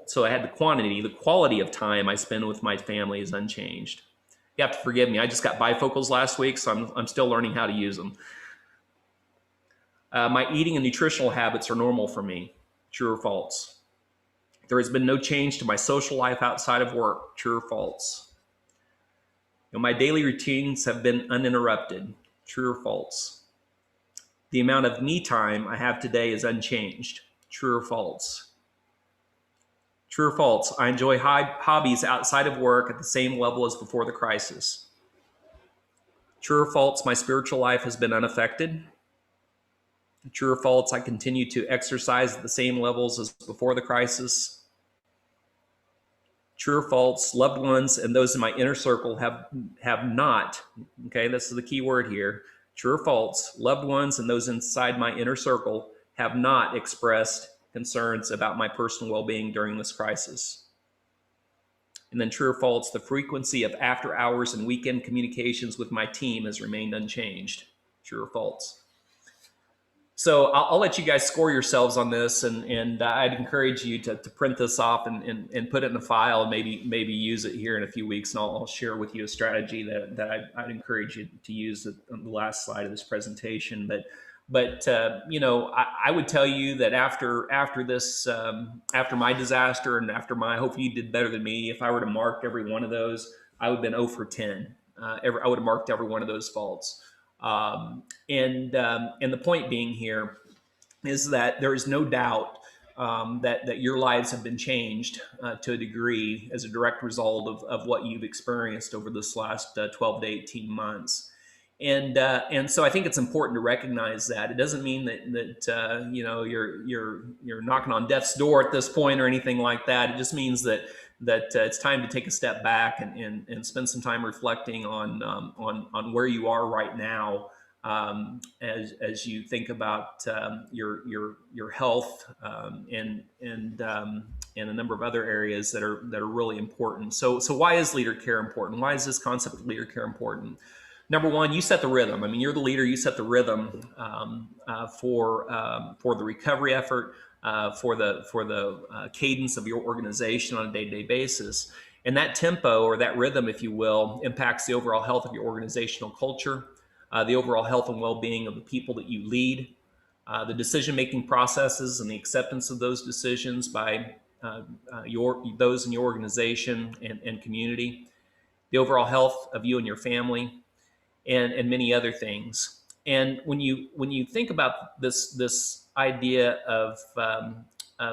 so I had the quantity, the quality of time I spend with my family is unchanged. You have to forgive me. I just got bifocals last week, so I'm still learning how to use them. My eating and nutritional habits are normal for me. True or false? There has been no change to my social life outside of work. True or false? My daily routines have been uninterrupted. True or false? The amount of me time I have today is unchanged. True or false? True or false? I enjoy hobbies outside of work at the same level as before the crisis. True or false? My spiritual life has been unaffected. True or false? I continue to exercise at the same levels as before the crisis. True or false? Loved ones and those in my inner circle have not, okay, this is the key word here. True or false? Loved ones and those inside my inner circle have not expressed concerns about my personal well-being during this crisis. And then true or false? The frequency of after hours and weekend communications with my team has remained unchanged. True or false? So I'll let you guys score yourselves on this, and I'd encourage you to print this off and put it in a file, and maybe use it here in a few weeks, and I'll share with you a strategy that I'd encourage you to use on the last slide of this presentation. But I would tell you that after my disaster and after I hope you did better than me. If I were to mark every one of those, I would have been 0 for 10. I would have marked every one of those faults. And the point being here is that there is no doubt that your lives have been changed to a degree as a direct result of what you've experienced over this last 12 to 18 months. And so I think it's important to recognize that. It doesn't mean that you're knocking on death's door at this point or anything like that. It just means that it's time to take a step back and spend some time reflecting on where you are right now, as you think about your health, and a number of other areas that are really important. So why is leader care important? Why is this concept of leader care important? Number one, you set the rhythm. I mean, you're the leader. You set the rhythm for the recovery effort, for the cadence of your organization on a day-to-day basis. And that tempo, or that rhythm, if you will, impacts the overall health of your organizational culture, the overall health and well-being of the people that you lead, the decision-making processes and the acceptance of those decisions by those in your organization and community, the overall health of you and your family, and many other things. And when you think about this idea of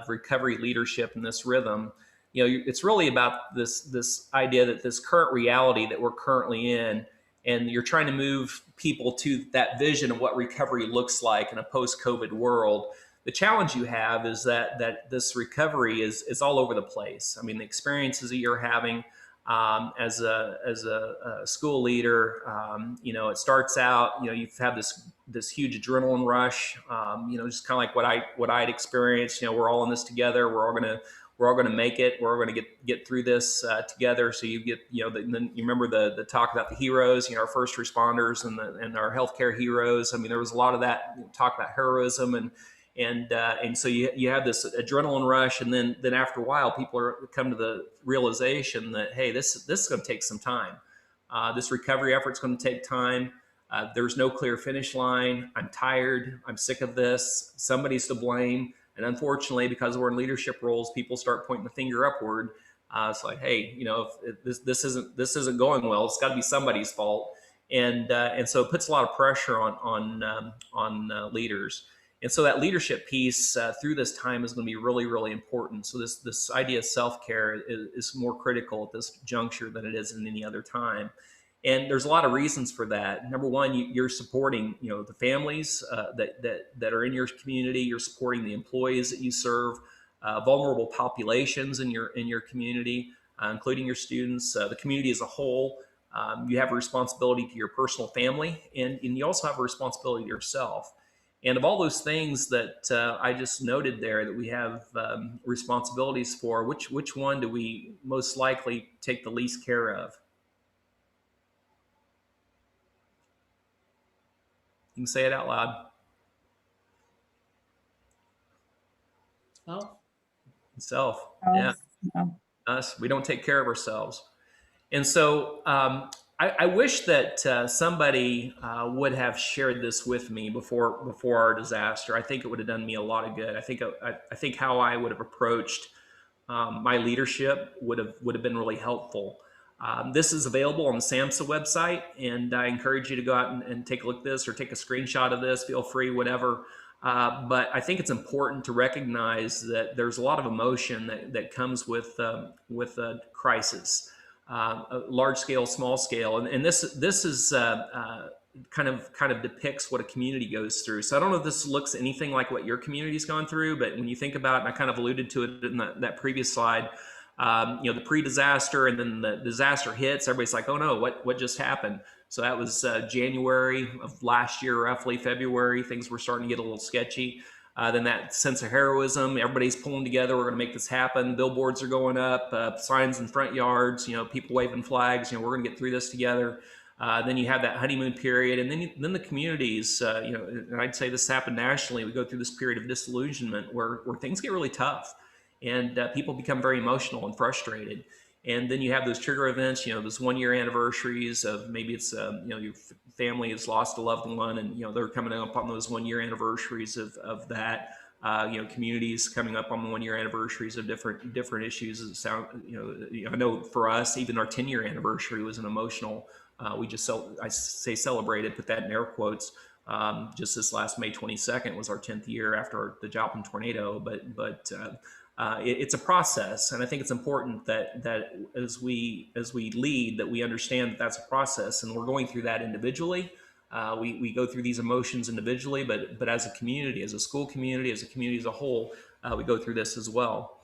recovery leadership and this rhythm, it's really about this idea that this current reality that we're currently in, and you're trying to move people to that vision of what recovery looks like in a post-COVID world. The challenge you have is that this recovery is all over the place. I mean, the experiences that you're having as a school leader, it starts out, you have this huge adrenaline rush, just kind of like what I'd experienced. We're all in this together. We're all gonna make it. We're gonna get through this together. So you get, then you remember the talk about the heroes, our first responders and our healthcare heroes. I mean, there was a lot of that talk about heroism, and so you have this adrenaline rush, and then after a while, people come to the realization that, hey, this is going to take some time. This recovery effort is going to take time. There's no clear finish line. I'm tired. I'm sick of this. Somebody's to blame. And unfortunately, because we're in leadership roles, people start pointing the finger upward. It's like, hey, if this isn't going well, it's got to be somebody's fault. And so it puts a lot of pressure on leaders. And so that leadership piece through this time is going to be really, really important. So this idea of self-care is more critical at this juncture than it is in any other time. And there's a lot of reasons for that. Number one, you're supporting, the families that are in your community. You're supporting the employees that you serve, vulnerable populations in your community, including your students, the community as a whole. You have a responsibility to your personal family, and you also have a responsibility to yourself. And of all those things that I just noted there that we have responsibilities for, which one do we most likely take the least care of? You can say it out loud. Self. Yeah. Us. We don't take care of ourselves. And so I wish that somebody would have shared this with me before our disaster. I think it would have done me a lot of good. I think how I would have approached my leadership would have been really helpful. This is available on the SAMHSA website, and I encourage you to go out and take a look at this or take a screenshot of this. Feel free, whatever. But I think it's important to recognize that there's a lot of emotion that comes with a crisis. Large scale, small scale, and this is kind of depicts what a community goes through. So I don't know if this looks anything like what your community's gone through, but when you think about it, and I kind of alluded to it in that previous slide, the pre-disaster, and then the disaster hits, everybody's like, oh no, what just happened? So that was January of last year, roughly February. Things were starting to get a little sketchy. Then that sense of heroism, everybody's pulling together. We're going to make this happen. Billboards are going up, signs in front yards, people waving flags. We're going to get through this together. Then you have that honeymoon period, and then the communities. And I'd say this happened nationally. We go through this period of disillusionment where things get really tough, and people become very emotional and frustrated. And then you have those trigger events, those 1 year anniversaries of maybe it's, your family has lost a loved one, and, they're coming up on those 1 year anniversaries of that. communities coming up on the 1-year anniversaries of different issues. I know for us, even our 10-year anniversary was an emotional. We just I say celebrated, put that in air quotes. Just this last May 22nd was our 10th year after the Joplin Tornado, but it's a process, and I think it's important that as we lead, that we understand that that's a process, and we're going through that individually. We go through these emotions individually, but as a community, as a school community, as a community as a whole, we go through this as well.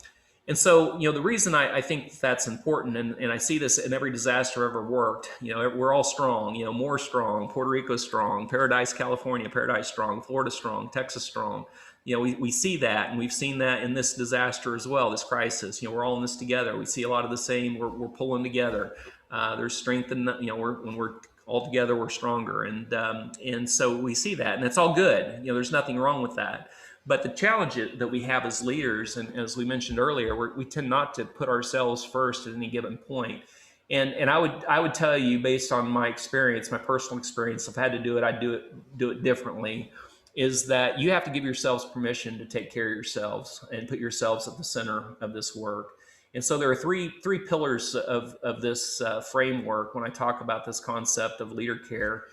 And so, the reason I think that's important, and I see this in every disaster ever worked, we're all strong, more strong, Puerto Rico strong, Paradise, California, Paradise strong, Florida strong, Texas strong. We see that, and we've seen that in this disaster as well, this crisis. We're all in this together. We see a lot of the same. We're pulling together. There's strength in, when we're all together, we're stronger. And so we see that, and it's all good. There's nothing wrong with that. But the challenge that we have as leaders, and as we mentioned earlier, we tend not to put ourselves first at any given point. And I would tell you, based on my experience, my personal experience, if I had to do it, I'd do it differently. Is that you have to give yourselves permission to take care of yourselves and put yourselves at the center of this work. And so there are three pillars of this framework when I talk about this concept of leader care.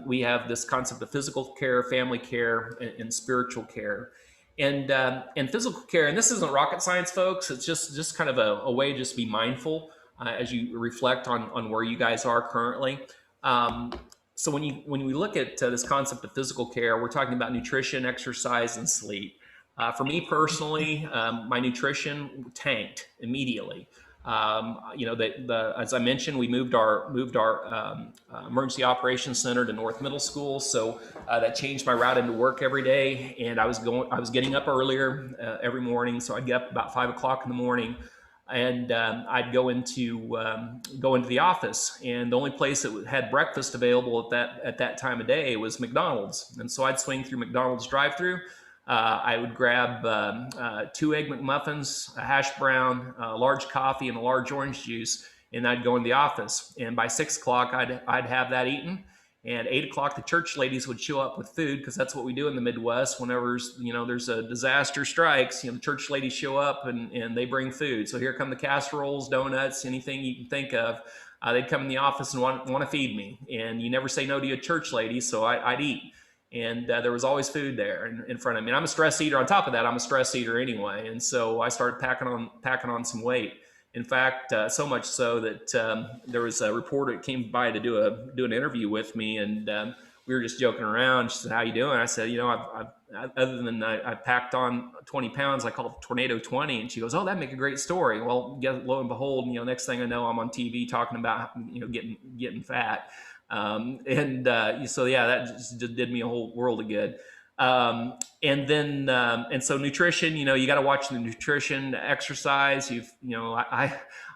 We have this concept of physical care, family care, and spiritual care. And physical care, and this isn't rocket science, folks. It's just kind of a way to just be mindful as you reflect on where you guys are currently. So when we look at this concept of physical care, we're talking about nutrition, exercise, and sleep. For me personally, my nutrition tanked immediately. As I mentioned, we moved our emergency operations center to North Middle School, so that changed my route into work every day. And I was getting up earlier every morning, so I'd get up about 5 o'clock in the morning, and I'd go into the office. And the only place that had breakfast available at that time of day was McDonald's. And so I'd swing through McDonald's drive-through. I would grab 2 Egg McMuffins, a hash brown, a large coffee, and a large orange juice, and I'd go in the office. And by 6 o'clock, I'd have that eaten. And 8 o'clock, the church ladies would show up with food, because that's what we do in the Midwest. Whenever there's a disaster strikes, the church ladies show up and they bring food. So here come the casseroles, donuts, anything you can think of. They'd come in the office and want to feed me. And you never say no to a church lady, so I'd eat. And there was always food there in front of me. And I'm a stress eater. On top of that, I'm a stress eater anyway. And so I started packing on some weight. In fact, so much so that there was a reporter that came by to do an interview with me, and we were just joking around. She said, "How you doing?" I said, other than I packed on 20 pounds, I called it Tornado 20. And she goes, "Oh, that'd make a great story." Well, lo and behold, next thing I know, I'm on TV talking about getting fat. So yeah, that just did me a whole world of good. And so nutrition, you got to watch the nutrition, exercise.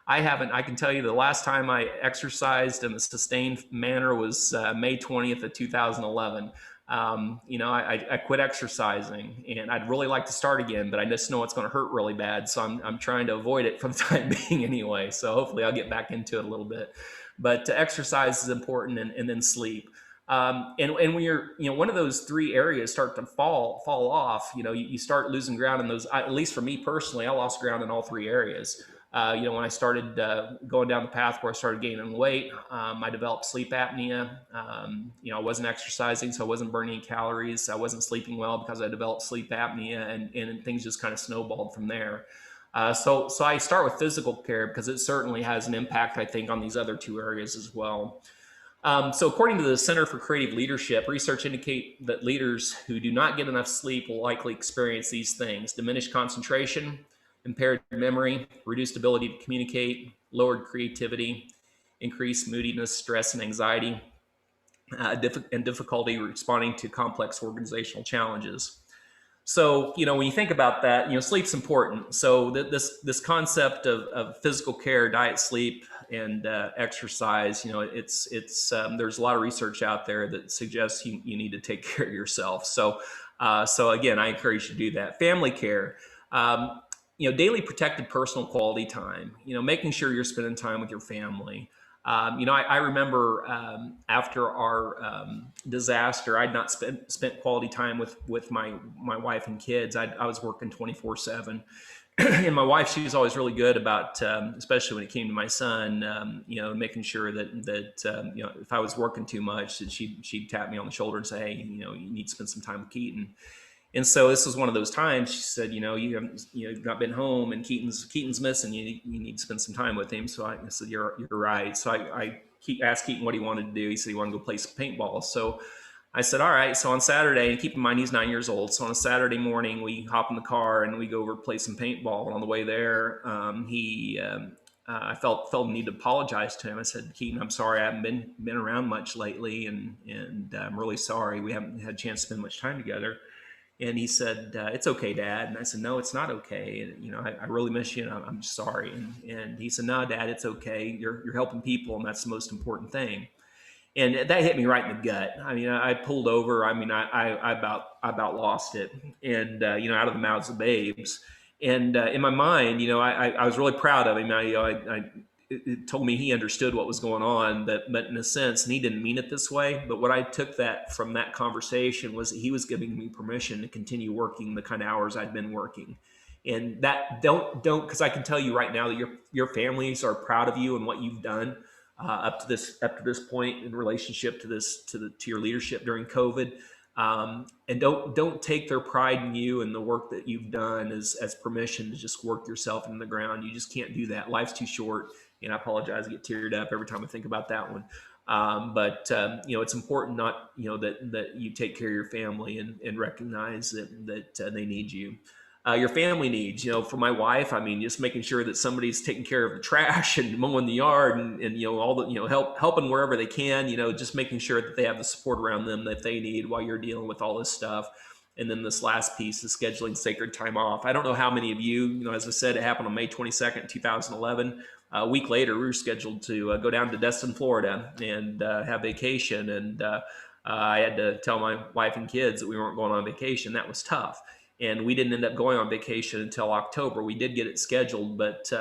I can tell you the last time I exercised in a sustained manner was May 20th of 2011. I quit exercising, and I'd really like to start again, but I just know it's going to hurt really bad. So I'm trying to avoid it for the time being anyway. So hopefully I'll get back into it a little bit. But exercise is important, and then sleep. And when you're, one of those 3 areas start to fall off, you start losing ground in those. At least for me personally, I lost ground in all 3 areas. When I started going down the path where I started gaining weight, I developed sleep apnea. I wasn't exercising, so I wasn't burning any calories. I wasn't sleeping well because I developed sleep apnea, and things just kind of snowballed from there. So I start with physical care because it certainly has an impact, I think, on these other 2 areas as well. So according to the Center for Creative Leadership, research indicate that leaders who do not get enough sleep will likely experience these things: diminished concentration, impaired memory, reduced ability to communicate, lowered creativity, increased moodiness, stress, and anxiety, and difficulty responding to complex organizational challenges. So, when you think about that, sleep's important. So this concept of physical care, diet, sleep, and exercise, there's a lot of research out there that suggests you need to take care of yourself. So again, I encourage you to do that. Family care, daily protected personal quality time, making sure you're spending time with your family. I remember after our disaster, I'd not spent quality time with my wife and kids. I was working 24/7. And my wife, she was always really good about, especially when it came to my son, making sure that if I was working too much, that she'd tap me on the shoulder and say, hey, you need to spend some time with Keaton. And so this was one of those times. She said, you've not been home, and Keaton's missing. You need to spend some time with him. So I said, you're right. So I asked Keaton what he wanted to do. He said he wanted to go play some paintball. So I said, all right. So on Saturday, and keep in mind he's 9 years old. So on a Saturday morning, we hop in the car and we go over to play some paintball. And on the way there, I felt the need to apologize to him. I said, Keaton, I'm sorry, I haven't been around much lately, and I'm really sorry. We haven't had a chance to spend much time together. And he said, it's okay, Dad. And I said, no, it's not okay. And, I really miss you, and I'm sorry. And he said, no, Dad, it's okay. You're helping people, and that's the most important thing. And that hit me right in the gut. I mean, I pulled over. I mean, I about lost it, and out of the mouths of babes. And in my mind, I was really proud of him. It told me he understood what was going on, but in a sense, and he didn't mean it this way. But what I took from that conversation was that he was giving me permission to continue working the kind of hours I'd been working. And that don't, because I can tell you right now that your families are proud of you and what you've done up to this point in relationship to your leadership during COVID. And don't take their pride in you and the work that you've done as permission to just work yourself into the ground. You just can't do that. Life's too short. And I apologize, I get teared up every time I think about that one. But it's important that you take care of your family and recognize that they need you. Your family needs, for my wife, I mean, just making sure that somebody's taking care of the trash and mowing the yard and all the, helping wherever they can, just making sure that they have the support around them that they need while you're dealing with all this stuff. And then this last piece is scheduling sacred time off. I don't know how many of you, as I said, it happened on May 22nd, 2011. A week later, we were scheduled to go down to Destin, Florida and have vacation. And I had to tell my wife and kids that we weren't going on vacation. That was tough. And we didn't end up going on vacation until October. We did get it scheduled, but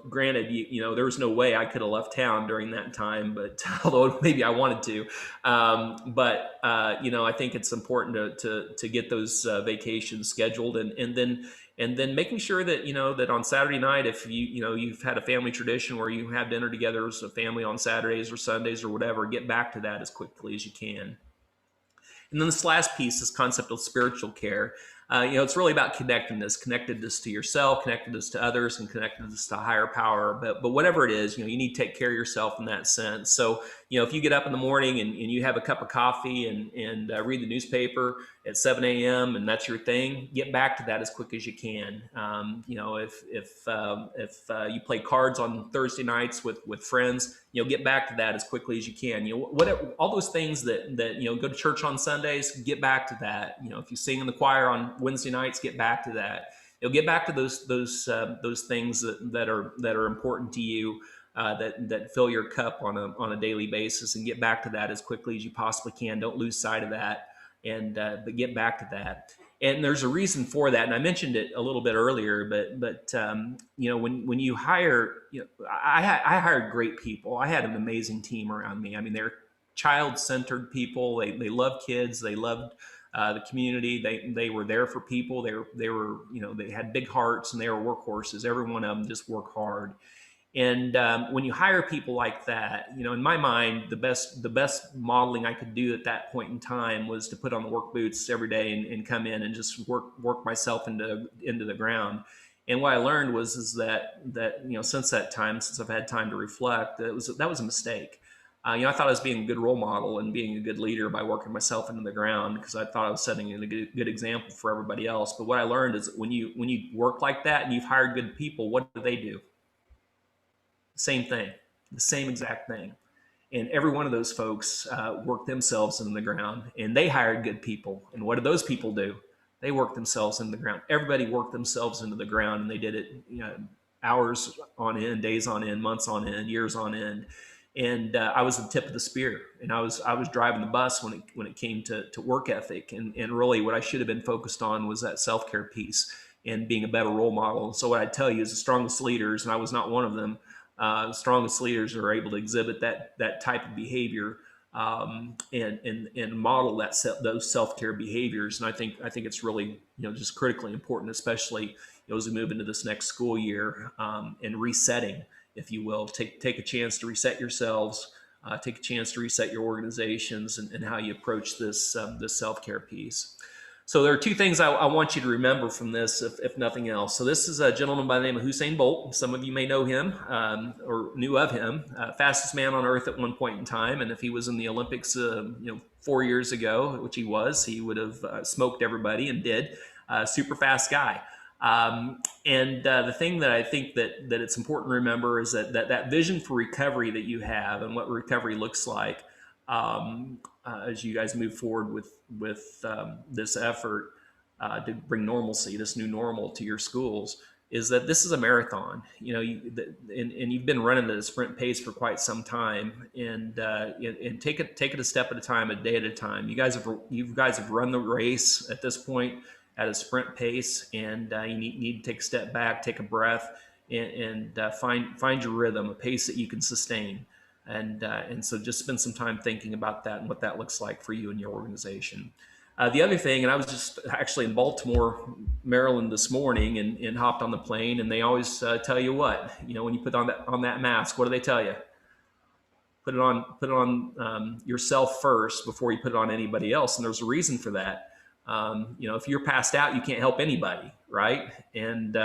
granted, there was no way I could have left town during that time. But although maybe I wanted to, I think it's important to get those vacations scheduled, and then making sure that that on Saturday night, if you've had a family tradition where you have dinner together as a family on Saturdays or Sundays or whatever, get back to that as quickly as you can. And then this last piece, this concept of spiritual care. It's really about connectedness to yourself, connectedness to others, and connectedness to higher power. But whatever it is, you need to take care of yourself in that sense. So, if you get up in the morning and you have a cup of coffee and read the newspaper at 7 a.m. and that's your thing, get back to that as quick as you can. If you play cards on Thursday nights with friends, get back to that as quickly as you can. All those things that go to church on Sundays, get back to that. If you sing in the choir on Wednesday nights, get back to that. Get back to those things that are important to you, that fill your cup on a daily basis, and get back to that as quickly as you possibly can. Don't lose sight of that, but get back to that. And there's a reason for that, and I mentioned it a little bit earlier. But when you hire, I hired great people. I had an amazing team around me. I mean, they're child-centered people. They love kids. They loved the community. They were there for people. They were they had big hearts, and they were workhorses. Every one of them just worked hard. And when you hire people like that, in my mind, the best modeling I could do at that point in time was to put on the work boots every day and come in and just work myself into the ground. And what I learned is that since that time, since I've had time to reflect, that was a mistake. I thought I was being a good role model and being a good leader by working myself into the ground, because I thought I was setting a good example for everybody else. But what I learned is that when you work like that and you've hired good people, what do? Same thing, the same exact thing. And every one of those folks worked themselves into the ground, and they hired good people. And what did those people do? They worked themselves into the ground. Everybody worked themselves into the ground, and they did it hours on end, days on end, months on end, years on end. And I was the tip of the spear, and I was driving the bus when it came to work ethic, and really what I should have been focused on was that self-care piece and being a better role model. And so what I'd tell you is the strongest leaders, and I was not one of them, The strongest leaders are able to exhibit that type of behavior, and model those self-care behaviors. And I think it's really, just critically important, especially as we move into this next school year, and resetting, if you will. Take a chance to reset yourselves, take a chance to reset your organizations, and how you approach this self-care piece. So there are two things I want you to remember from this, if nothing else. So this is a gentleman by the name of Usain Bolt. Some of you may know him, or knew of him. Fastest man on earth at one point in time. And if he was in the Olympics 4 years ago, which he would have smoked everybody, and did. Super fast guy. And the thing that I think that it's important to remember is that vision for recovery that you have, and what recovery looks like, as you guys move forward with this effort to bring normalcy, this new normal, to your schools, is that this is a marathon. And you've been running at a sprint pace for quite some time, and take it a step at a time, a day at a time. You guys have run the race at this point at a sprint pace, and you need to take a step back, take a breath, and find your rhythm, a pace that you can sustain. And so just spend some time thinking about that and what that looks like for you and your organization. The other thing, and I was just actually in Baltimore, Maryland this morning, and hopped on the plane, and they always tell you what, when you put on that mask, what do they tell you? Put it on yourself first before you put it on anybody else. And there's a reason for that. If you're passed out, you can't help anybody, right? And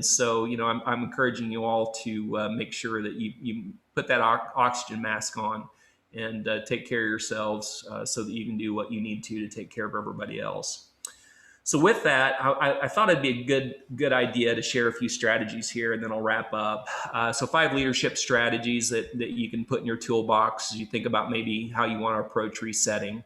so, I'm encouraging you all to make sure that you put that oxygen mask on, and take care of yourselves, so that you can do what you need to take care of everybody else. So with that, I thought it'd be a good idea to share a few strategies here, and then I'll wrap up. So 5 leadership strategies that you can put in your toolbox as you think about maybe how you want to approach resetting.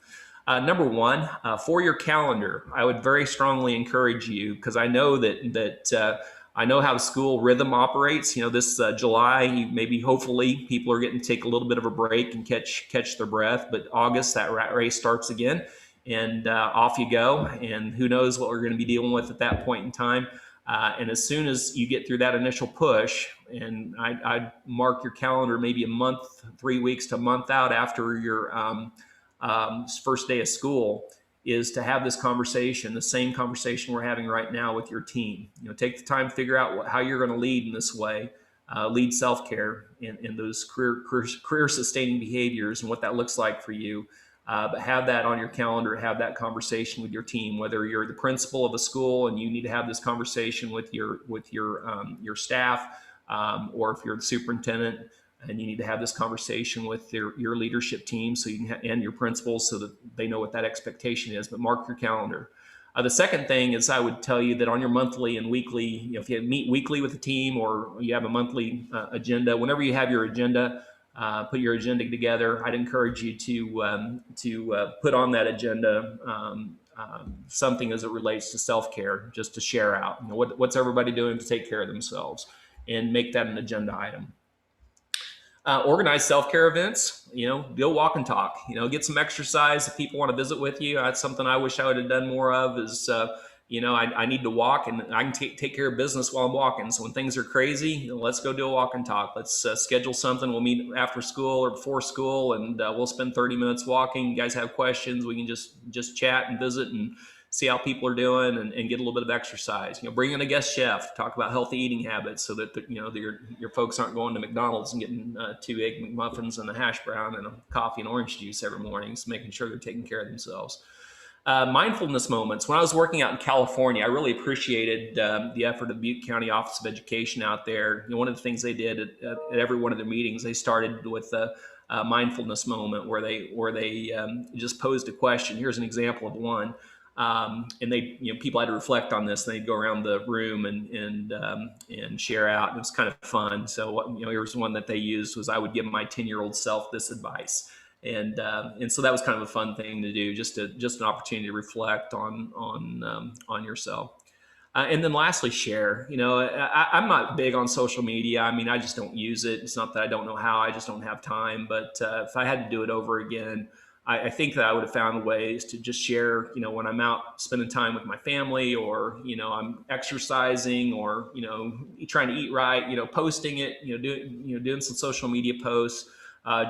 Number 1, for your calendar, I would very strongly encourage you, because I know that I know how the school rhythm operates. This July, hopefully, people are getting to take a little bit of a break and catch their breath. But August, that rat race starts again, and off you go. And who knows what we're going to be dealing with at that point in time. And as soon as you get through that initial push, and I'd mark your calendar maybe a month, 3 weeks to a month out after your first day of school, is to have this conversation, the same conversation we're having right now with your team. Take the time to figure out how you're going to lead in this way, lead self-care in those career sustaining behaviors, and what that looks like for you. But have that on your calendar, have that conversation with your team, whether you're the principal of a school and you need to have this conversation with your staff, or if you're the superintendent and you need to have this conversation with your leadership team, so you can and your principals, so that they know what that expectation is. But mark your calendar. The second thing is, I would tell you that on your monthly and weekly, if you meet weekly with the team, or you have a monthly agenda, whenever you have your agenda, put your agenda together, I'd encourage you to put on that agenda something as it relates to self-care, just to share out. What's everybody doing to take care of themselves, and make that an agenda item. Organize self-care events, go walk and talk, get some exercise. If people want to visit with you, that's something I wish I would have done more of, is, I need to walk, and I can take care of business while I'm walking. So when things are crazy, let's go do a walk and talk. Let's schedule something. We'll meet after school or before school, and we'll spend 30 minutes walking. You guys have questions, we can just chat and visit and see how people are doing, and get a little bit of exercise. Bring in a guest chef, talk about healthy eating habits, so that your folks aren't going to McDonald's and getting 2 Egg McMuffins and a hash brown and a coffee and orange juice every morning. It's making sure they're taking care of themselves. Mindfulness moments. When I was working out in California, I really appreciated the effort of the Butte County Office of Education out there. One of the things they did at every one of their meetings, they started with a mindfulness moment where they just posed a question. Here's an example of one. And they, people had to reflect on this, and they'd go around the room and share out. It was kind of fun. So, here's one that they used was, I would give my 10-year-old self this advice. And so that was kind of a fun thing to do, just an opportunity to reflect on yourself. And then lastly, share. I'm not big on social media. I just don't use it. It's not that I don't know how, I just don't have time. But if I had to do it over again, I think that I would have found ways to just share, when I'm out spending time with my family, or, I'm exercising, or, trying to eat right, posting it, doing some social media posts,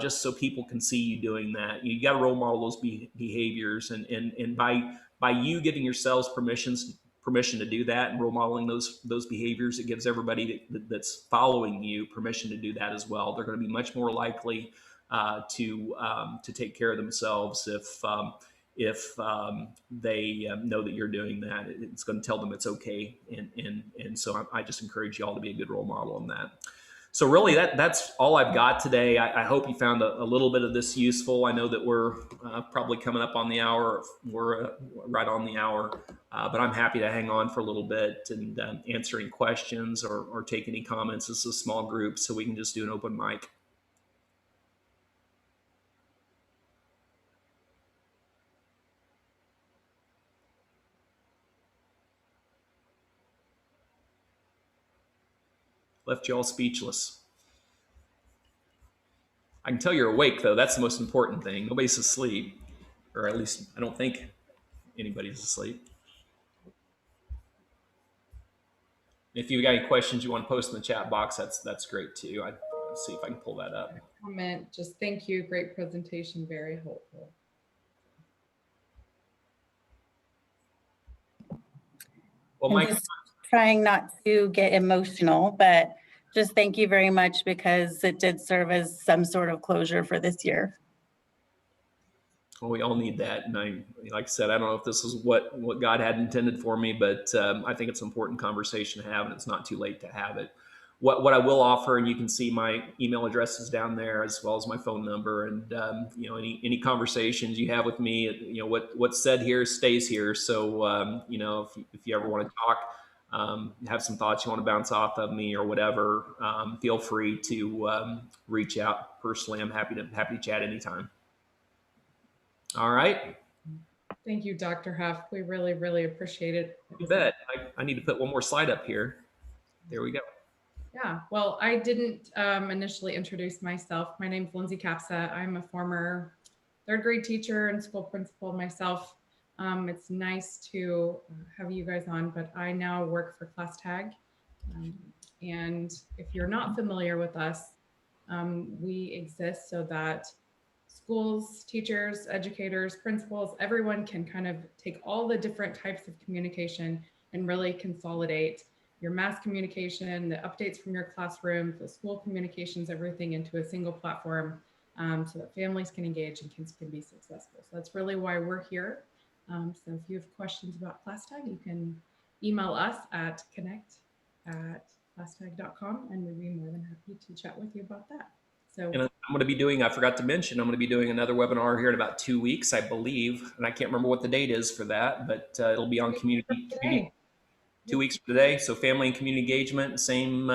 just so people can see you doing that. You got to role model those behaviors, and by you giving yourselves permission to do that and role modeling those behaviors, it gives everybody that's following you permission to do that as well. They're going to be much more likely to take care of themselves if they know that you're doing that. It's going to tell them it's okay, and so I just encourage you all to be a good role model on that. So really, that's all I've got today. I hope you found a little bit of this useful. I know that we're probably coming up on the hour. We're right on the hour, but I'm happy to hang on for a little bit and answer any questions or take any comments. This is a small group, so we can just do an open mic. Left you all speechless. I can tell you're awake, though. That's the most important thing. Nobody's asleep, or at least I don't think anybody's asleep. If you've got any questions you want to post in the chat box, that's great too. I'll see if I can pull that up. Comment, just thank you. Great presentation, very helpful. Well, I'm Mike, just trying not to get emotional, but just thank you very much, because it did serve as some sort of closure for this year. well, we all need that, and like I said, I don't know if this is what God had intended for me, but I think it's an important conversation to have, and it's not too late to have it. What I will offer, and you can see my email address is down there, as well as my phone number, and any conversations you have with me, what's said here stays here. So if you ever want to talk, have some thoughts you want to bounce off of me or whatever, feel free to reach out personally. I'm happy to chat anytime. All right. Thank you, Dr. Huff. We really, really appreciate it. You bet. I need to put one more slide up here. There we go. Yeah, well, I didn't initially introduce myself. My name's Lindsay Capsa. I'm a former third grade teacher and school principal myself. It's nice to have you guys on, but I now work for ClassTag. And if you're not familiar with us, we exist so that schools, teachers, educators, principals, everyone can kind of take all the different types of communication and really consolidate your mass communication, the updates from your classrooms, the school communications, everything into a single platform, so that families can engage and kids can be successful. So that's really why we're here. So if you have questions about ClassTag, you can email us at connect@classtag.com, and we'd be more than happy to chat with you about that. So, and I'm going to be doing, I forgot to mention, I'm going to be doing another webinar here in about 2 weeks, I believe. And I can't remember what the date is for that, but it'll be on community 2 weeks from today. So family and community engagement, same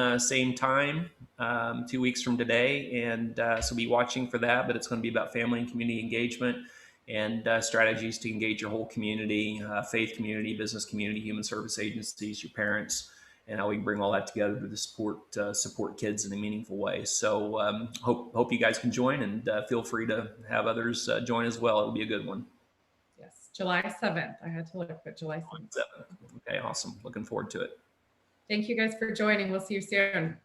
time, 2 weeks from today. And so be watching for that, but it's going to be about family and community engagement and strategies to engage your whole community, faith community, business community, human service agencies, your parents, and how we can bring all that together to support kids in a meaningful way. So hope you guys can join, and feel free to have others join as well. It'll be a good one. yes, July 7th. I had to look, but July 7th. Okay, awesome. Looking forward to it. Thank you guys for joining. We'll see you soon.